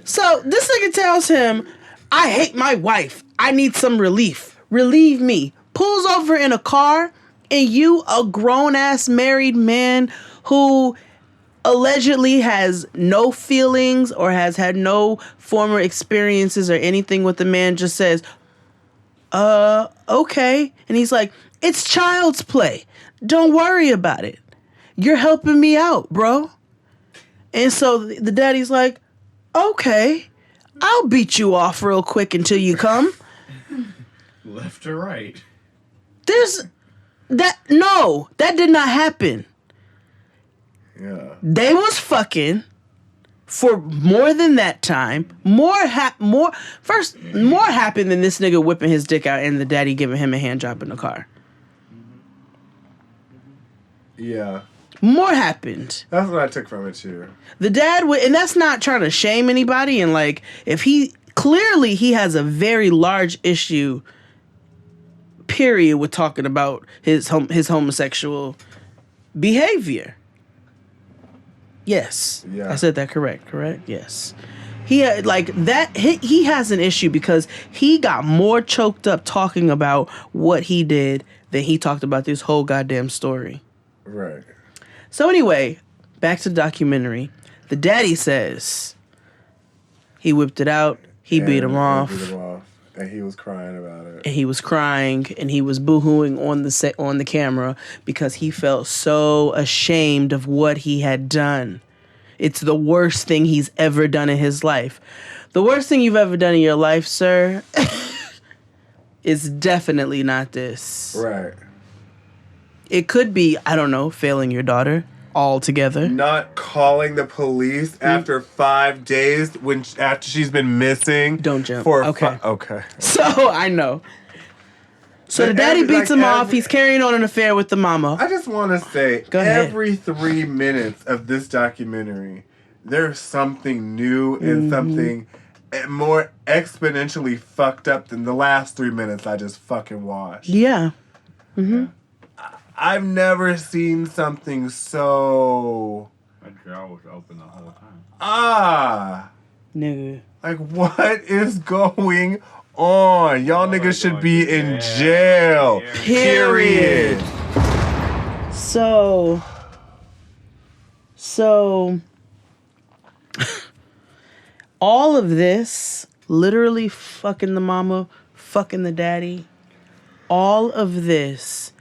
So, this nigga tells him, I hate my wife. I need some relief. Relieve me. Pulls over in a car, and you, a grown-ass married man who allegedly has no feelings or has had no former experiences or anything with the man, just says, okay. And he's like, it's child's play. Don't worry about it. You're helping me out, bro. And so the daddy's like, okay, I'll beat you off real quick until you come. Left or right? That did not happen. Yeah. They was fucking for more than that time. More happened than this nigga whipping his dick out and the daddy giving him a hand job in the car. Yeah. More happened. That's what I took from it too. The dad and that's not trying to shame anybody, and like, if he has a very large issue, period, with talking about his homosexual behavior. Yes. Yeah. I said that correct? Yes. He had, like, that, he has an issue because he got more choked up talking about what he did than he talked about this whole goddamn story. Right. So anyway, back to the documentary. The daddy says he whipped it out, he beat him off. And he was crying about it. And he was crying and he was boohooing on the camera because he felt so ashamed of what he had done. It's the worst thing he's ever done in his life. The worst thing you've ever done in your life, sir, is definitely not this. Right. It could be, I don't know, failing your daughter altogether. Not calling the police after 5 days after she's been missing. Don't jump. Okay. So, I know. So the daddy beats him off. He's carrying on an affair with the mama. I just want to say, every 3 minutes of this documentary, there's something new and something more exponentially fucked up than the last 3 minutes I just fucking watched. Yeah. Mm-hmm. I've never seen something so That girl was open the whole time. Ah. Nigga. Like, what is going on? Y'all niggas should be in jail. Period. So all of this, literally fucking the mama, fucking the daddy, all of this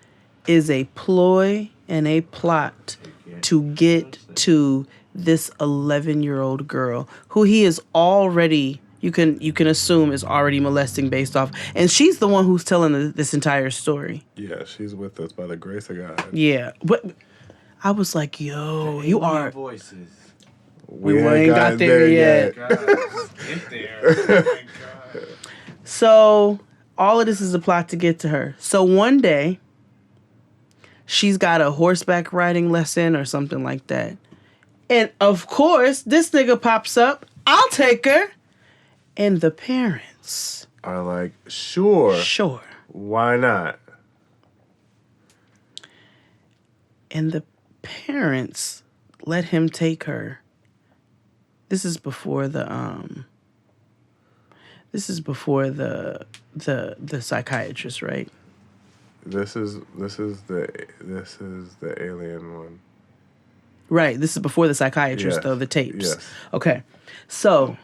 is a ploy and a plot to get to this 11-year-old girl who he is already, you can assume, is already molesting based off. And she's the one who's telling this entire story. Yeah, she's with us by the grace of God. Yeah. But I was like, yo, you are... Voices. We ain't got there yet. Get there. Oh my God. So all of this is a plot to get to her. So one day, she's got a horseback riding lesson or something like that. And of course, this nigga pops up. I'll take her. And the parents are like, sure. Why not? And the parents let him take her. This is before the psychiatrist, right? This is the alien one. Right. This is before the psychiatrist, Yes. though, the tapes. Yes. Okay. So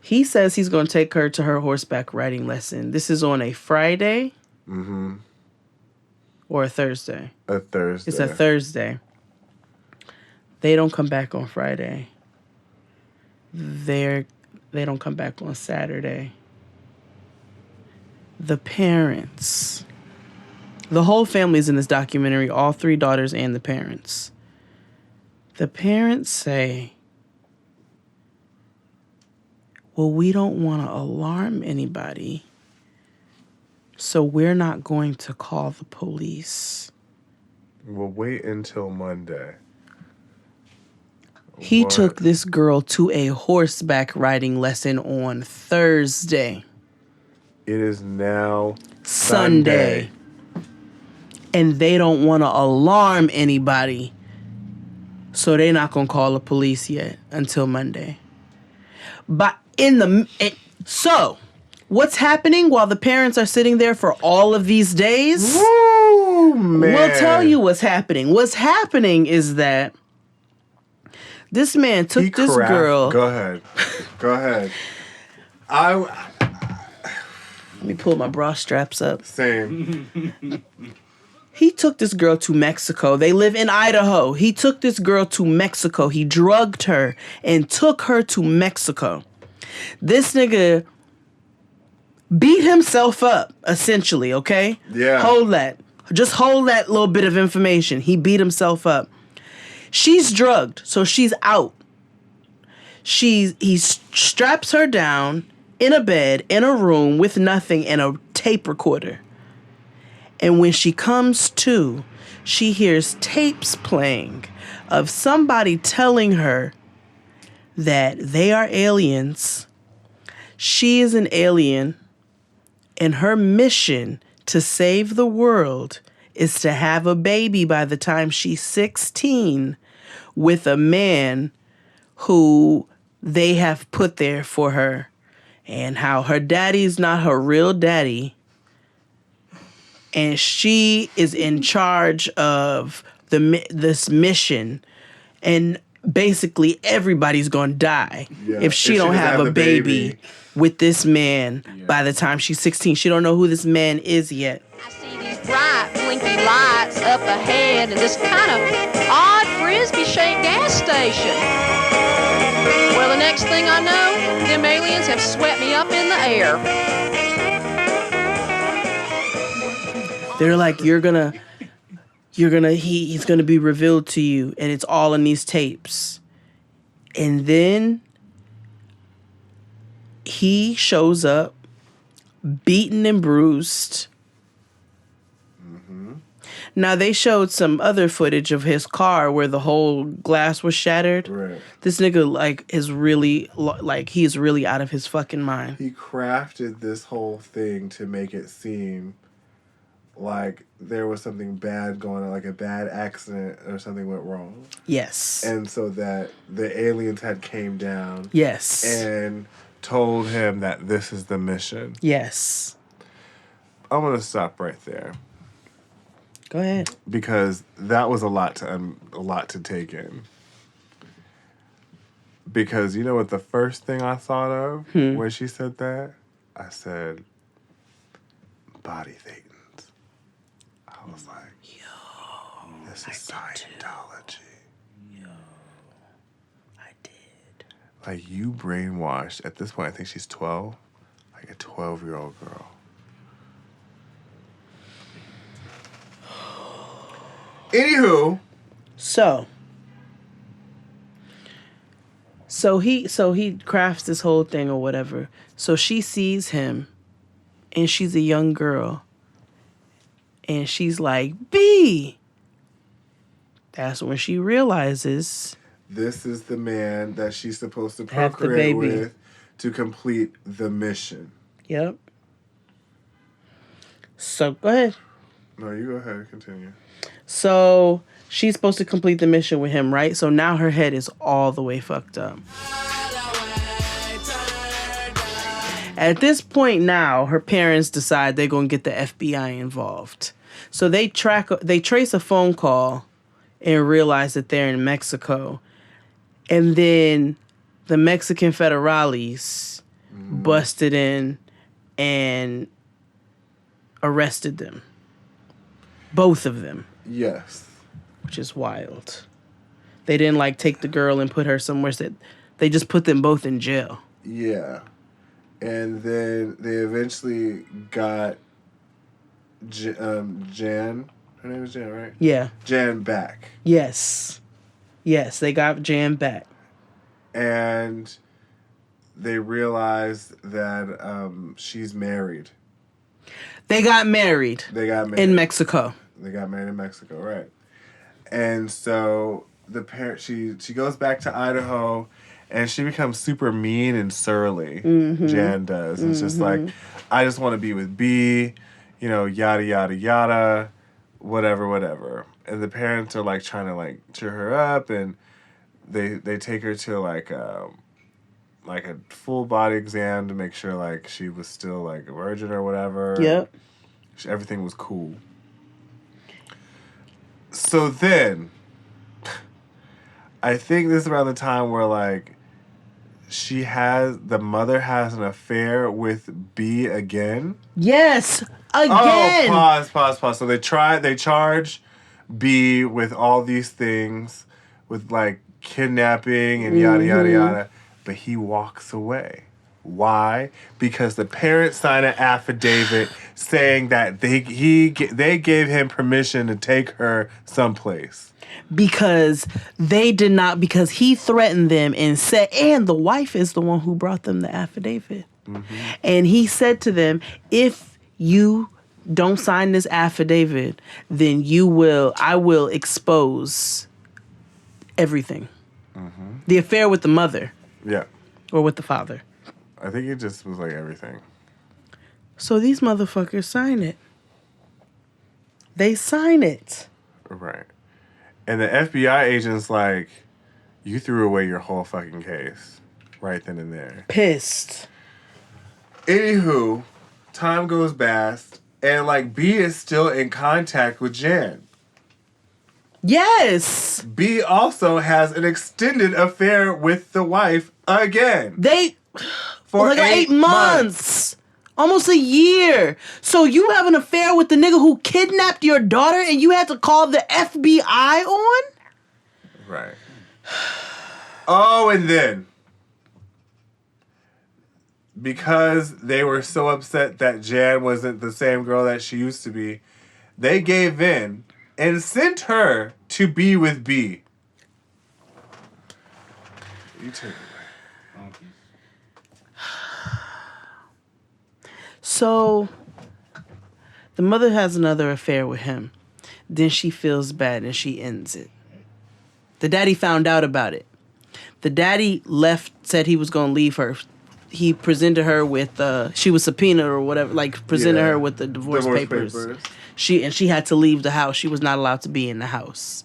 he says he's going to take her to her horseback riding lesson. This is on a Friday. Mm-hmm. Or a Thursday. A Thursday. It's a Thursday. They don't come back on Friday. They don't come back on Saturday. The parents. The whole family's in this documentary, all 3 daughters and the parents. The parents say, well, we don't want to alarm anybody, so we're not going to call the police. We'll wait until Monday. He took this girl to a horseback riding lesson on Thursday. It is now Sunday. And they don't want to alarm anybody. So they're not going to call the police yet until Monday. But so what's happening while the parents are sitting there for all of these days? Woo, man. We'll tell you what's happening. What's happening is that this man took this girl. Go ahead. Let me pull my bra straps up. Same. He took this girl to Mexico. They live in Idaho. He took this girl to Mexico. He drugged her and took her to Mexico. This nigga beat himself up, essentially, okay? Yeah. Hold that. Just hold that little bit of information. He beat himself up. She's drugged, so she's out. He straps her down in a bed, in a room with nothing and a tape recorder. And when she comes to, she hears tapes playing of somebody telling her that they are aliens. She is an alien, and her mission to save the world is to have a baby by the time she's 16 with a man who they have put there for her, and how her daddy's not her real daddy. And she is in charge of this mission, and basically everybody's gonna die if she don't have a baby with this man by the time she's 16. She don't know who this man is yet. I see these bright blinky lights up ahead and this kind of odd frisbee-shaped gas station. Well, the next thing I know, them aliens have swept me up in the air. They're like, he's gonna be revealed to you, and it's all in these tapes. And then he shows up, beaten and bruised. Mm-hmm. Now, they showed some other footage of his car where the whole glass was shattered. Right. This nigga, is really, he's really out of his fucking mind. He crafted this whole thing to make it seem like there was something bad going on, like a bad accident or something went wrong. Yes. And so that the aliens had came down. Yes. And told him that this is the mission. Yes. I'm gonna stop right there. Go ahead. Because that was a lot to take in. Because you know what the first thing I thought of when she said that? I said, body thetans. I was like, yo, this is Scientology. Yo, I did. Like, you brainwashed. At this point, I think she's 12. Like a 12-year-old girl. Anywho. So he crafts this whole thing or whatever. So she sees him, and she's a young girl, and she's like, B. That's when she realizes this is the man that she's supposed to have the procreate baby with to complete the mission. Yep. So go ahead. No, you go ahead. Continue. So she's supposed to complete the mission with him, right? So now her head is all the way fucked up. At this point now, her parents decide they're going to get the FBI involved. So they trace a phone call and realize that they're in Mexico. And then the Mexican federales busted in and arrested them. Both of them. Yes. Which is wild. They didn't like take the girl and put her somewhere. They just put them both in jail. Yeah. And then they eventually got Jan. Her name is Jan, right? Yeah. Jan back. Yes. Yes, they got Jan back. And they realized that she's married. They got married. In Mexico. They got married in Mexico, right. And so she goes back to Idaho and she becomes super mean and surly. Mm-hmm. Jan does. And it's just like, I just want to be with B, yada, yada, yada, whatever. And the parents are like trying to like cheer her up, and they take her to like a full body exam to make sure like she was still like a virgin or whatever. Yep. Everything was cool. So then, I think this is around the time where like the mother has an affair with B again. Yes, again. Oh, pause. So they charge B with all these things, with like kidnapping and yada yada yada, but he walks away. Why? Because the parents signed an affidavit saying that they gave him permission to take her someplace. Because they did not, because he threatened them and said, and the wife is the one who brought them the affidavit. Mm-hmm. And he said to them, if you don't sign this affidavit, then I will expose everything. Mm-hmm. The affair with the mother. Yeah. Or with the father. I think it just was like everything. So these motherfuckers sign it. They sign it. Right. And the FBI agent's like, you threw away your whole fucking case right then and there. Pissed. Anywho, time goes past, and like B is still in contact with Jan. Yes. B also has an extended affair with the wife again. For like 8 months. Almost a year. So you have an affair with the nigga who kidnapped your daughter and you had to call the FBI on? Right. Oh, and then, because they were so upset that Jan wasn't the same girl that she used to be, they gave in and sent her to be with B. You take it away. So, the mother has another affair with him. Then she feels bad and she ends it. The daddy found out about it. The daddy said he was going to leave her he presented her with she was subpoenaed or whatever, like presented her with the divorce papers. She had to leave the house. She was not allowed to be in the house.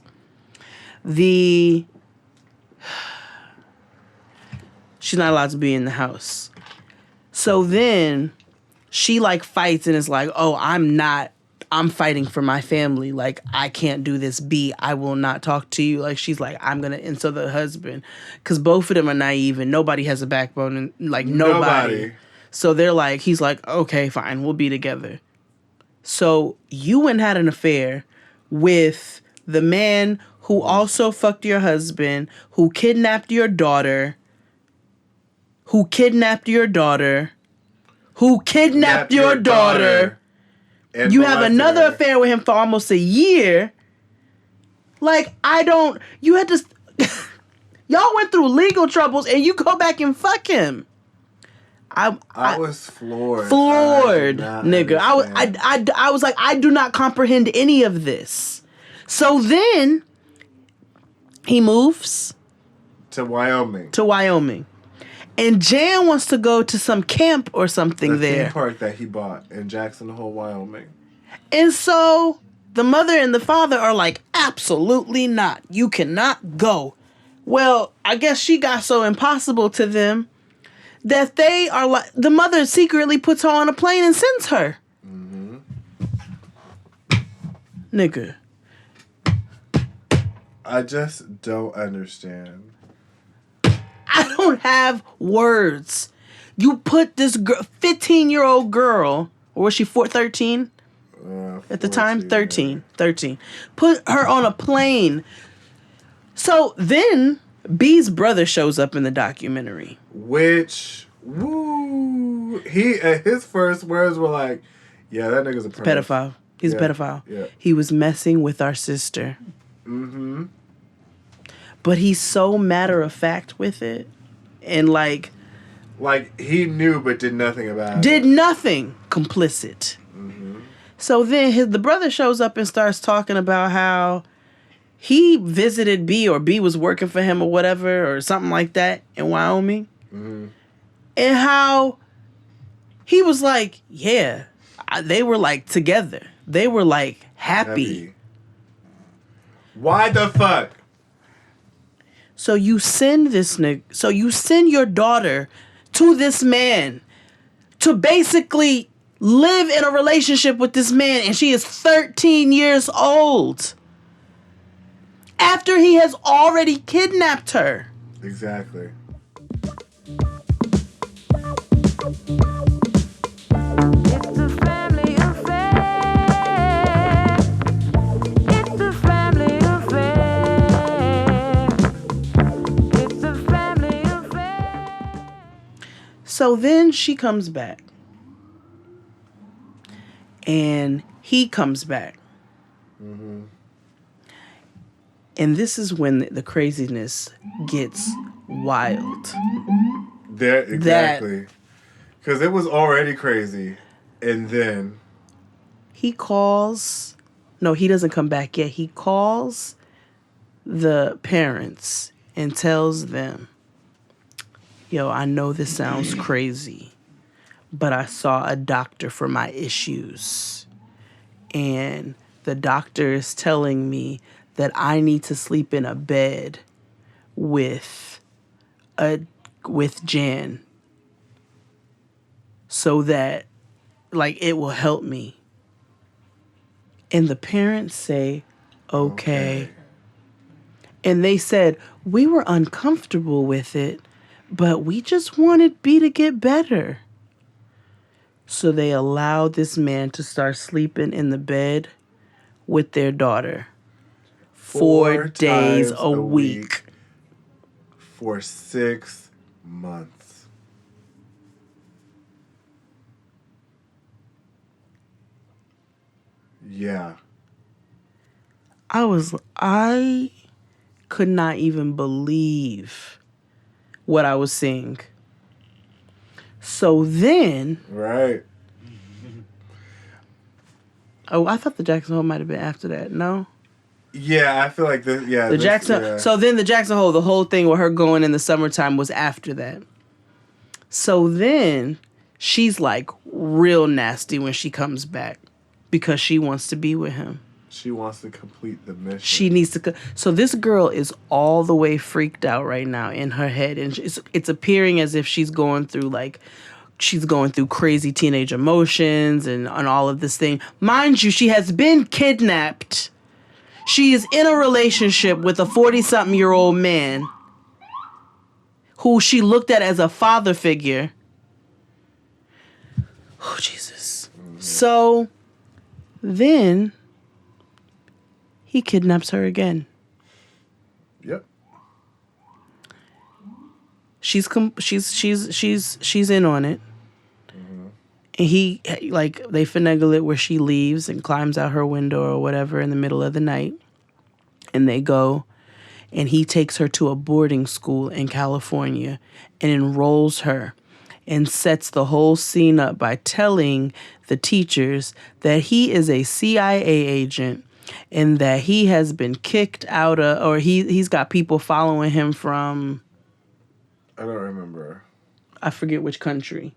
She's not allowed to be in the house. So then she like fights and is like, "Oh, I'm fighting for my family. Like, I can't do this. B, I will not talk to you." Like, she's like, I'm going to... And so the husband... Because both of them are naive and nobody has a backbone. And, like, nobody. So they're like... He's like, okay, fine. We'll be together. So you went and had an affair with the man who also fucked your husband, who kidnapped your daughter, who kidnapped your daughter. And you have another affair with him for almost a year. Like, you had to... Y'all went through legal troubles and you go back and fuck him. I was floored. Floored, nigga. I was like, I do not comprehend any of this. So then, he moves... To Wyoming. And Jan wants to go to some camp or something there. Theme park that he bought in Jackson Hole, Wyoming. And so the mother and the father are like, absolutely not. You cannot go. Well, I guess she got so impossible to them that they are like, the mother secretly puts her on a plane and sends her. Mm-hmm. Nigga. I just don't understand. I don't have words. You put this 15-year-old girl, or was she 13? At the time? 13. 13. Put her on a plane. So then B's brother shows up in the documentary. Which, his first words were like, yeah, that nigga's a pedophile. He's a pedophile. Yeah. He was messing with our sister. Mm-hmm. But he's so matter of fact with it. And like he knew but did nothing about it. Did nothing. Complicit. Mm-hmm. So then the brother shows up and starts talking about how he visited B, or B was working for him or whatever, or something like that in Wyoming. Mm-hmm. And how he was like, yeah, they were like together. They were like happy. Why the fuck? So you send your daughter to this man to basically live in a relationship with this man, and she is 13 years old. After he has already kidnapped her. Exactly. So then she comes back. And he comes back. Mm-hmm. And this is when the craziness gets wild. Exactly. Because it was already crazy. And then... He calls... No, he doesn't come back yet. He calls the parents and tells them, yo, I know this sounds crazy, but I saw a doctor for my issues. And the doctor is telling me that I need to sleep in a bed with Jan so that, like, it will help me. And the parents say, okay. And they said, we were uncomfortable with it, but we just wanted B to get better. So they allowed this man to start sleeping in the bed with their daughter 4 days a week. For 6 months. Yeah. I could not even believe what I was seeing. So then... Right. Oh, I thought the Jackson Hole might have been after that. No? Yeah, I feel like this... Yeah. The Jackson... Yeah. So then the Jackson Hole, the whole thing with her going in the summertime was after that. So then she's like real nasty when she comes back because she wants to be with him. She wants to complete the mission. She needs to. So this girl is all the way freaked out right now in her head, and it's appearing as if she's going through crazy teenage emotions and all of this thing. Mind you, she has been kidnapped. She is in a relationship with a 40-something-year-old man who she looked at as a father figure. Oh, Jesus. So then he kidnaps her again. Yep. She's in on it. And he, like, they finagle it where she leaves and climbs out her window or whatever in the middle of the night. And they go, and he takes her to a boarding school in California and enrolls her and sets the whole scene up by telling the teachers that he is a CIA agent and that he has been kicked out of, or he's got people following him from, I don't remember. I forget which country.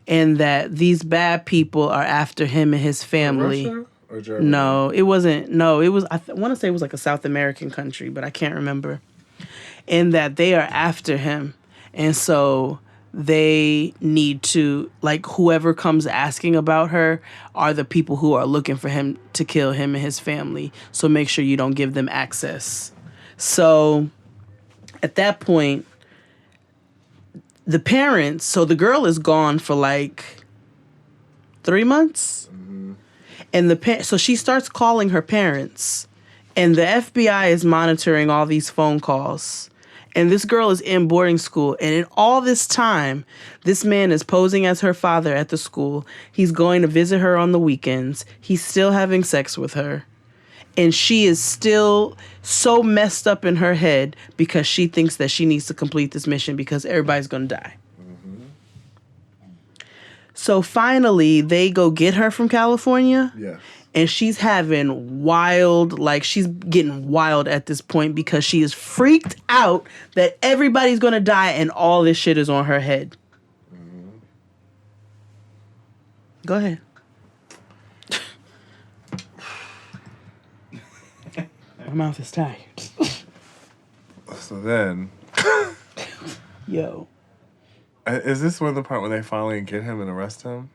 And that these bad people are after him and his family. Russia or Germany? No, it wasn't. No, it was, I want to say it was like a South American country, but I can't remember. And that they are after him. And so they need to, like, whoever comes asking about her are the people who are looking for him to kill him and his family. So make sure you don't give them access. So at that point, the parents, so the girl is gone for like 3 months. Mm-hmm. And so she starts calling her parents, and the FBI is monitoring all these phone calls. And this girl is in boarding school. And in all this time, this man is posing as her father at the school. He's going to visit her on the weekends. He's still having sex with her. And she is still so messed up in her head because she thinks that she needs to complete this mission because everybody's going to die. Mm-hmm. So finally, they go get her from California. Yeah. And she's having wild, like, she's getting wild at this point because she is freaked out that everybody's going to die and all this shit is on her head. Mm-hmm. Go ahead. My mouth is tired. So then... Yo. Is this one the part where they finally get him and arrest him?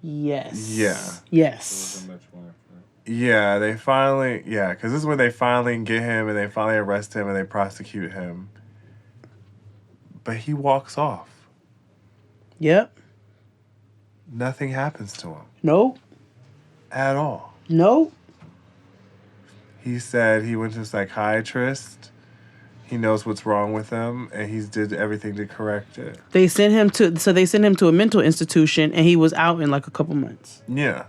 Yes. Yeah. Yes. Yeah, they finally... Yeah, because this is when they finally get him and they finally arrest him and they prosecute him. But he walks off. Yep. Nothing happens to him. Nope. At all. Nope. He said he went to a psychiatrist. He knows what's wrong with him, and he's did everything to correct it. They sent him to a mental institution, and he was out in like a couple months. Yeah.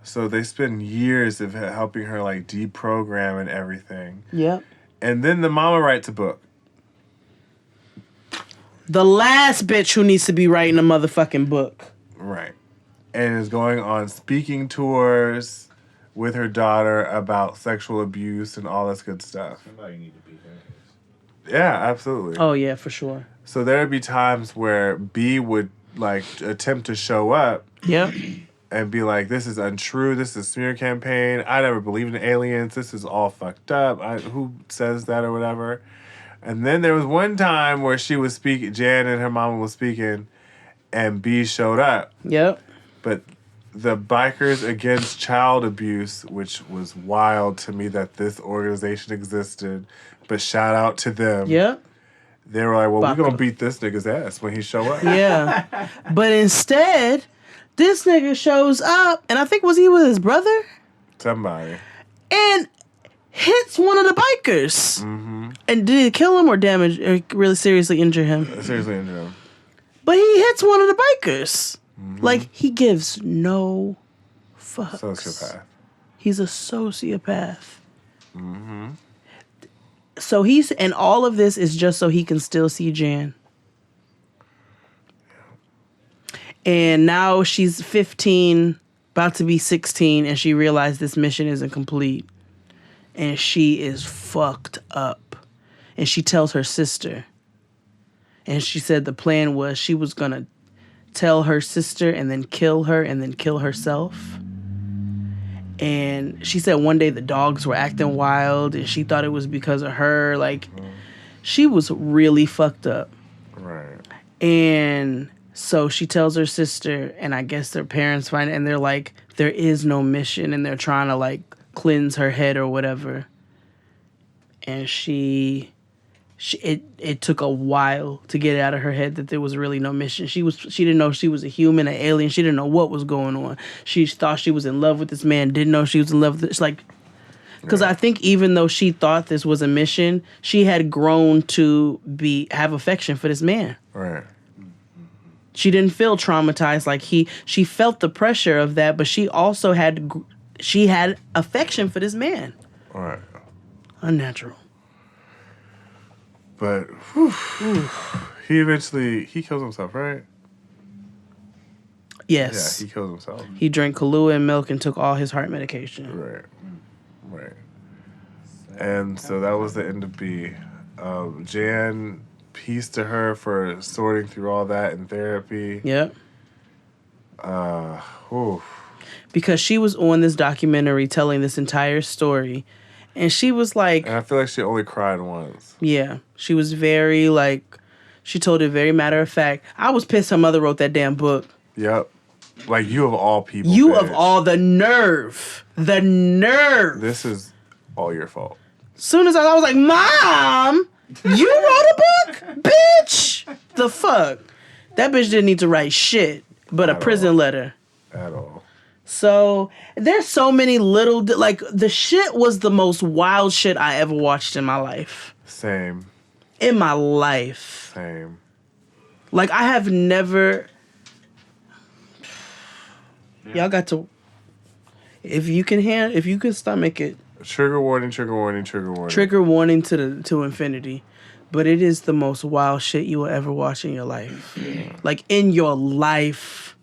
So they spend years of helping her like deprogram and everything. Yep. And then the mama writes a book. The last bitch who needs to be writing a motherfucking book. Right. And is going on speaking tours with her daughter about sexual abuse and all this good stuff. Somebody need to be there. Yeah, absolutely. Oh, yeah, for sure. So there would be times where B would, like, attempt to show up. Yep. And be like, this is untrue. This is a smear campaign. I never believed in aliens. This is all fucked up. Who says that or whatever? And then there was one time where she was speaking, Jan and her mama was speaking, and B showed up. Yep. But the Bikers Against Child Abuse, which was wild to me that this organization existed, but shout out to them. Yep. They were like, well, we're going to beat this nigga's ass when he show up. Yeah. But instead, this nigga shows up, and I think, was he with his brother? Somebody. And hits one of the bikers. Mm-hmm. And did he kill him or damage, or really seriously injure him? Seriously injure him. But he hits one of the bikers. Mm-hmm. Like, he gives no fucks. Sociopath. He's a sociopath. Mm-hmm. So and all of this is just so he can still see Jan. And now she's 15, about to be 16, and she realized this mission isn't complete. And she is fucked up. And she tells her sister. And she said the plan was she was going to tell her sister and then kill her and then kill herself. And she said one day the dogs were acting wild and she thought it was because of her. Like, she was really fucked up. Right. And so she tells her sister, and I guess their parents find it, and they're like, there is no mission, and they're trying to, like, cleanse her head or whatever. And it took a while to get it out of her head that there was really no mission. She didn't know she was a human, an alien. She didn't know what was going on. She thought she was in love with this man, didn't know she was in love with this. Like, because I think even though she thought this was a mission, she had grown to have affection for this man. Right. She didn't feel traumatized like she felt the pressure of that, but she also had affection for this man. Right. Unnatural. But he kills himself, right? Yes. Yeah, he kills himself. He drank Kahlua and milk and took all his heart medication. Right. Right. And so that was the end of B. Jan, peace to her for sorting through all that in therapy. Yep. Because she was on this documentary telling this entire story, and she was like... And I feel like she only cried once. Yeah. She was very, like... She told it very matter of fact. I was pissed her mother wrote that damn book. Yep. Like, you of all people, You bitch. of all... The nerve. The nerve. This is all your fault. Soon as I was like, Mom, you wrote a book? Bitch! The fuck? That bitch didn't need to write shit but a prison letter. At all. So, there's so many little... Like, the shit was the most wild shit I ever watched in my life. Same. In my life. Same. Like, I have never... Y'all got to... If you can stomach it... Trigger warning, trigger warning, trigger warning. Trigger warning to infinity. But it is the most wild shit you will ever watch in your life. Like, in your life.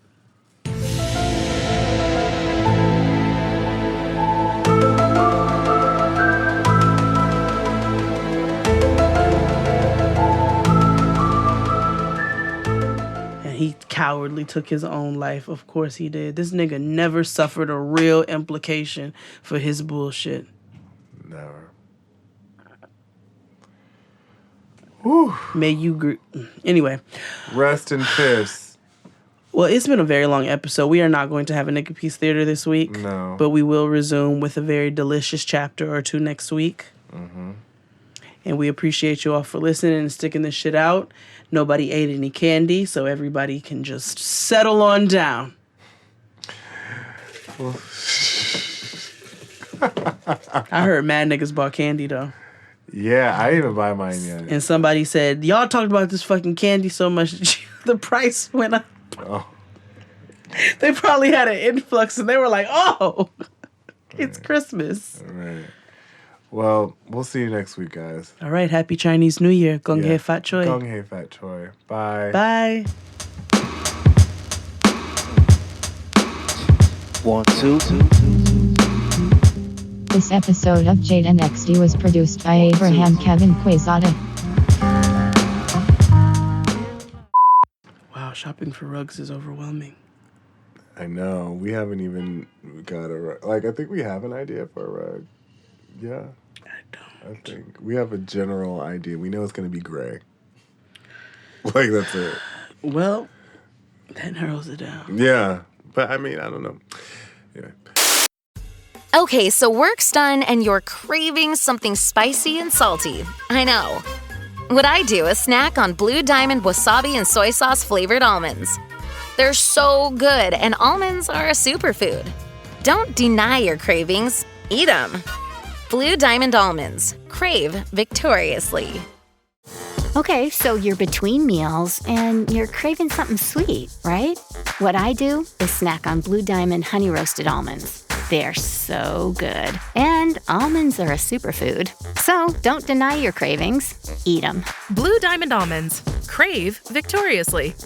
And he cowardly took his own life. Of course he did. This nigga never suffered a real implication for his bullshit. Never. Whew. May you anyway. Rest in peace. Well, it's been a very long episode. We are not going to have a Nigga Peace Theater this week. No. But we will resume with a very delicious chapter or two next week. Mm-hmm. And we appreciate you all for listening and sticking this shit out. Nobody ate any candy, so everybody can just settle on down. I heard mad niggas bought candy, though. Yeah, I didn't even buy mine yet. And somebody said, y'all talked about this fucking candy so much that the price went up. Oh. They probably had an influx and they were like, oh, it's Christmas. All right. Well, we'll see you next week, guys. All right. Happy Chinese New Year. Gong hei fat choi. Gong hei fat choi. Bye. Bye. 1, 2. This episode of Jade and XD was produced by Abraham Kevin Quezada. Wow, shopping for rugs is overwhelming. I know. We haven't even got a rug. Like, I think we have an idea for a rug. Yeah. I think. We have a general idea. We know it's going to be gray. Like, that's it. Well, that narrows it down. Yeah. But, I mean, I don't know. Anyway. Okay, so work's done and you're craving something spicy and salty. I know. What I do is snack on Blue Diamond wasabi and soy sauce flavored almonds. They're so good, and almonds are a superfood. Don't deny your cravings. Eat them. Blue Diamond almonds. Crave victoriously. Okay, so you're between meals and you're craving something sweet, right? What I do is snack on Blue Diamond honey roasted almonds. They're so good. And almonds are a superfood. So don't deny your cravings. Eat them. Blue Diamond almonds. Crave victoriously.